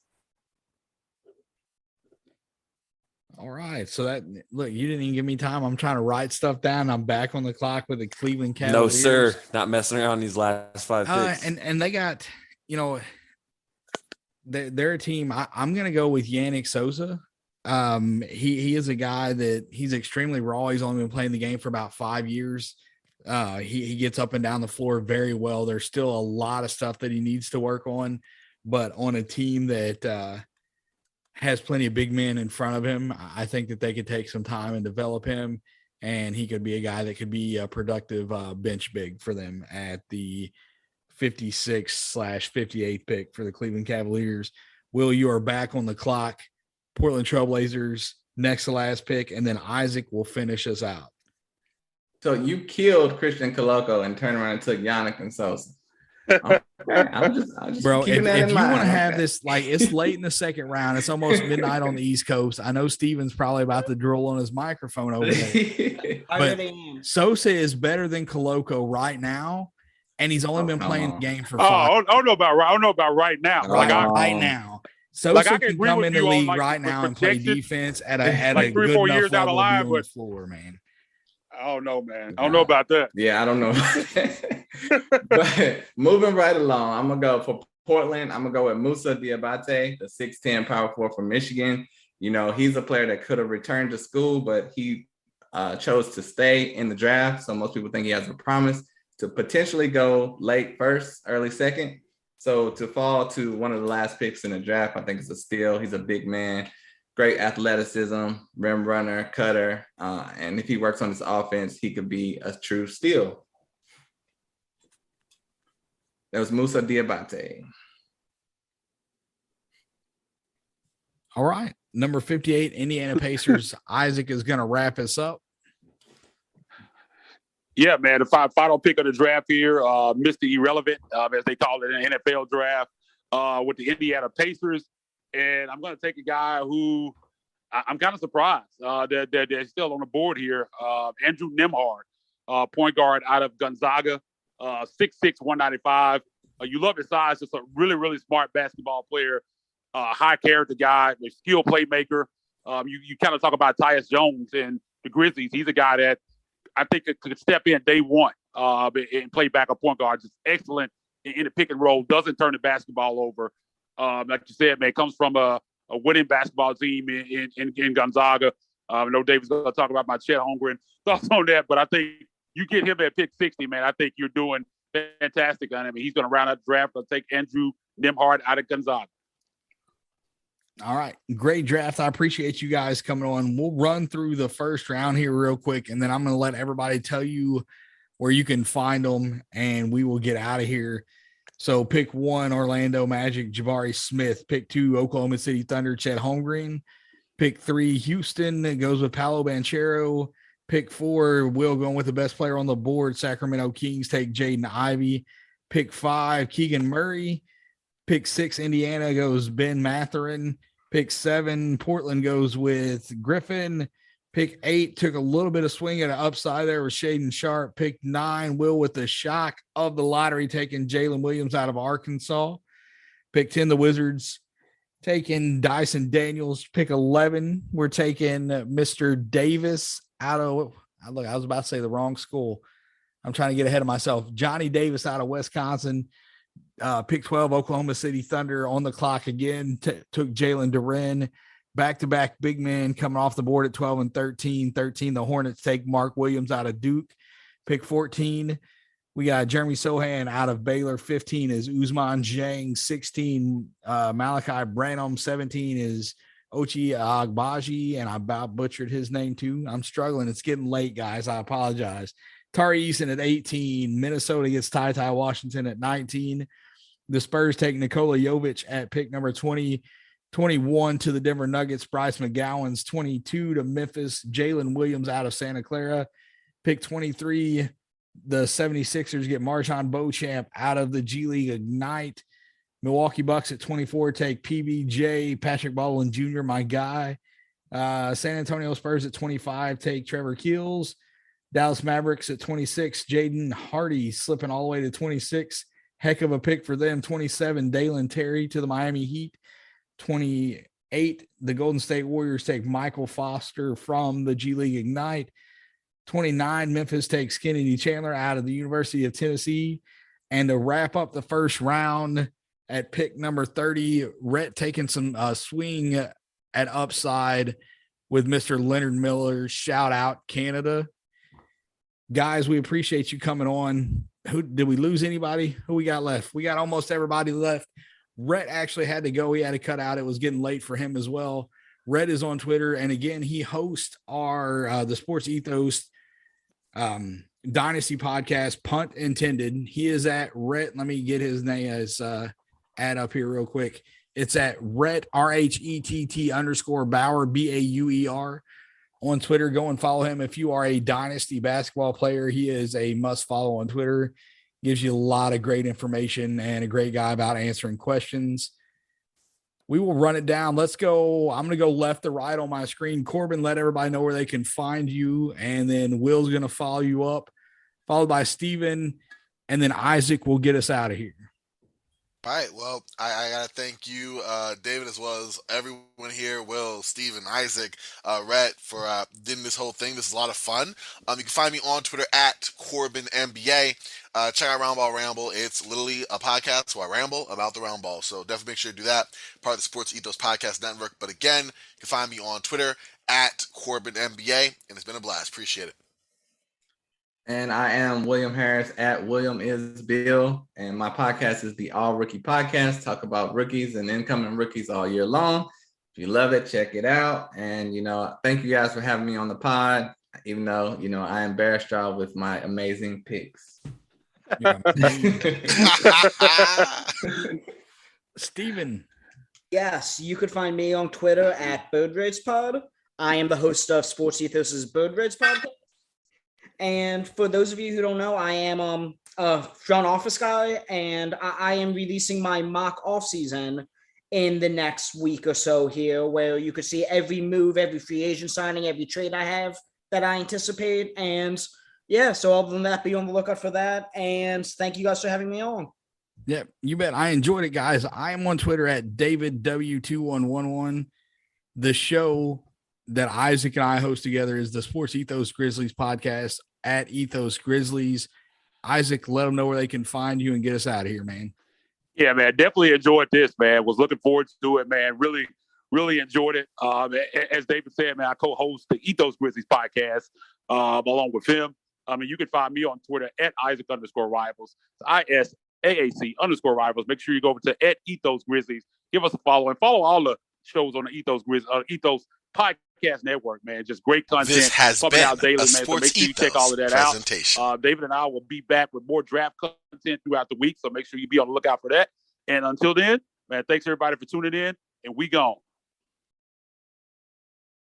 [SPEAKER 2] All right. So look, you didn't even give me time. I'm trying to write stuff down. I'm back on the clock with the Cleveland Cavaliers.
[SPEAKER 6] No, sir. Not messing around these last 5 picks.
[SPEAKER 2] And they got, they're a team. I'm going to go with Yannick Sosa. He is a guy that he's extremely raw. He's only been playing the game for about 5 years. He gets up and down the floor very well. There's still a lot of stuff that he needs to work on, but on a team that has plenty of big men in front of him, I think that they could take some time and develop him, and he could be a guy that could be a productive bench big for them at the 56/58 pick for the Cleveland Cavaliers. Will, you are back on the clock. Portland Trailblazers, next to last pick, and then Isaac will finish us out.
[SPEAKER 5] So you killed Christian Koloko and turned around and took Yannick and Sosa. Okay. I'm just
[SPEAKER 2] Bro, if you want to have
[SPEAKER 5] okay.
[SPEAKER 2] this, like, it's late in the second round. It's almost midnight on the East Coast. I know Steven's probably about to drool on his microphone over there. But Sosa is better than Koloko right now, and he's only been playing the game for 5.
[SPEAKER 4] I don't know about right now.
[SPEAKER 2] Right now. Sosa can come in the league right now and play defense at a
[SPEAKER 4] 3 or 4 years down the line,
[SPEAKER 2] but floor, man.
[SPEAKER 4] I don't know, man. I don't know about that.
[SPEAKER 5] Yeah, I don't know. But moving right along, I'm going to go for Portland. I'm going to go with Musa Diabate, the 6'10" power forward from Michigan. He's a player that could have returned to school, but he chose to stay in the draft. So most people think he has a promise to potentially go late first, early second. So to fall to one of the last picks in the draft, I think it's a steal. He's a big man, great athleticism, rim runner, cutter. And if he works on his offense, he could be a true steal. That was Musa Diabate.
[SPEAKER 2] All right. Number 58, Indiana Pacers. Isaac is going to wrap us up.
[SPEAKER 4] Yeah, man, the final pick of the draft here, Mr. Irrelevant, as they call it in the NFL draft, with the Indiana Pacers. And I'm going to take a guy who I'm kind of surprised that they're still on the board here, Andrew Nembhard, point guard out of Gonzaga, 6'6", 195. You love his size, just a really, really smart basketball player, high character guy, a skilled playmaker. You kind of talk about Tyus Jones and the Grizzlies. He's a guy that I think could step in day one and play backup point guard. Just excellent in the pick and roll. Doesn't turn the basketball over. Like you said, man, comes from a winning basketball team in Gonzaga. I know David's going to talk about my Chet Holmgren thoughts on that, but I think you get him at pick 60, man. I think you're doing fantastic on him. He's going to round out the draft. I'll take Andrew Nembhard out of Gonzaga.
[SPEAKER 2] All right. Great draft. I appreciate you guys coming on. We'll run through the first round here real quick, and then I'm going to let everybody tell you where you can find them, and we will get out of here. So pick 1, Orlando Magic, Jabari Smith. Pick 2, Oklahoma City Thunder, Chet Holmgren. Pick 3, Houston. It goes with Paolo Banchero. Pick 4, Will going with the best player on the board, Sacramento Kings. Take Jaden Ivey. Pick 5, Keegan Murray. Pick 6, Indiana goes Ben Mathurin. Pick 7, Portland goes with Griffin. Pick 8, took a little bit of swing at an upside there with Shaden Sharp. Pick 9, Will with the shock of the lottery, taking Jalen Williams out of Arkansas. Pick 10, the Wizards taking Dyson Daniels. Pick 11, we're taking Mr. Davis out of, look, I was about to say the wrong school. I'm trying to get ahead of myself. Johnny Davis out of Wisconsin. Pick 12, Oklahoma City Thunder on the clock again. Took Jalen Duren. Back-to-back big men coming off the board at 12 and 13. 13, the Hornets take Mark Williams out of Duke. Pick 14, we got Jeremy Sohan out of Baylor. 15 is Ousmane Dieng. 16, Malachi Branham. 17 is Ochi Agbaji, and I about butchered his name too. I'm struggling. It's getting late, guys. I apologize. Tari Eason at 18. Minnesota gets Ty Washington at 19. The Spurs take Nikola Jovic at pick number 20. 21 to the Denver Nuggets. Bryce McGowan's 22 to Memphis. Jalen Williams out of Santa Clara. Pick 23. The 76ers get Marjon Beauchamp out of the G League Ignite. Milwaukee Bucks at 24 take PBJ, Patrick Baldwin Jr., my guy. San Antonio Spurs at 25 take Trevor Keels. Dallas Mavericks at 26, Jaden Hardy slipping all the way to 26. Heck of a pick for them. 27, Dalen Terry to the Miami Heat. 28, the Golden State Warriors take Michael Foster from the G League Ignite. 29, Memphis takes Kennedy Chandler out of the University of Tennessee. And to wrap up the first round at pick number 30, Rhett taking some swing at upside with Mr. Leonard Miller. Shout out Canada. Guys, we appreciate you coming on. Who did we lose anybody? Who we got left? We got almost everybody left. Rhett actually had to go. He had to cut out. It was getting late for him as well. Rhett is on Twitter. And again, he hosts our the Sports Ethos Dynasty podcast, Punt Intended. He is at Rhett. Let me get his name as add up here real quick. It's at Rhett, RHETT_Bauer, BAUER on Twitter. Go and follow him. If you are a Dynasty basketball player, he is a must follow on Twitter. Gives you a lot of great information and a great guy about answering questions. We will run it down. Let's go. I'm going to go left to right on my screen. Corbin, let everybody know where they can find you. And then Will's going to follow you up, followed by Steven. And then Isaac will get us out of here.
[SPEAKER 1] All right. Well, I got to thank you, David, as well as everyone here, Will, Steven, Isaac, Rhett, for doing this whole thing. This is a lot of fun. You can find me on Twitter at CorbinNBA. Check out Roundball Ramble. It's literally a podcast where I ramble about the round ball. So definitely make sure to do that. Part of the Sports Ethos Podcast Network. But again, you can find me on Twitter at CorbinNBA. And it's been a blast. Appreciate it.
[SPEAKER 5] And I am William Harris at William is Bill. And my podcast is the All Rookie Podcast. Talk about rookies and incoming rookies all year long. If you love it, check it out. And, thank you guys for having me on the pod, even though, I embarrassed y'all with my amazing picks.
[SPEAKER 2] Yeah. Steven.
[SPEAKER 3] Yes, you could find me on Twitter at BirdRateSpod. I am the host of Sports Ethos' Bird Rates podcast. And for those of you who don't know, I am a front office guy, and I am releasing my mock offseason in the next week or so here, where you could see every move, every free agent signing, every trade I have that I anticipate. And yeah, so other than that, be on the lookout for that. And thank you guys for having me on.
[SPEAKER 2] Yeah, you bet. I enjoyed it, guys. I am on Twitter at DavidW2111. The show that Isaac and I host together is the Sports Ethos Grizzlies podcast at Ethos Grizzlies. Isaac, let them know where they can find you and get us out of here, man.
[SPEAKER 4] Yeah, man, definitely enjoyed this, man. Was looking forward to it, man. Really, really enjoyed it. As David said, man, I co-host the Ethos Grizzlies podcast along with him. You can find me on Twitter at Isaac_Rivals, ISAAC_Rivals. Make sure you go over to at Ethos Grizzlies. Give us a follow and follow all the shows on the Ethos Podcast Network, man. Just great content.
[SPEAKER 1] This has
[SPEAKER 4] coming
[SPEAKER 1] been
[SPEAKER 4] out daily,
[SPEAKER 1] a
[SPEAKER 4] man. So
[SPEAKER 1] Sports
[SPEAKER 4] make sure you
[SPEAKER 1] Ethos
[SPEAKER 4] check all of that
[SPEAKER 1] presentation.
[SPEAKER 4] out. David and I will be back with more draft content throughout the week, so make sure you be on the lookout for that. And until then, man, thanks everybody for tuning in, and we gone.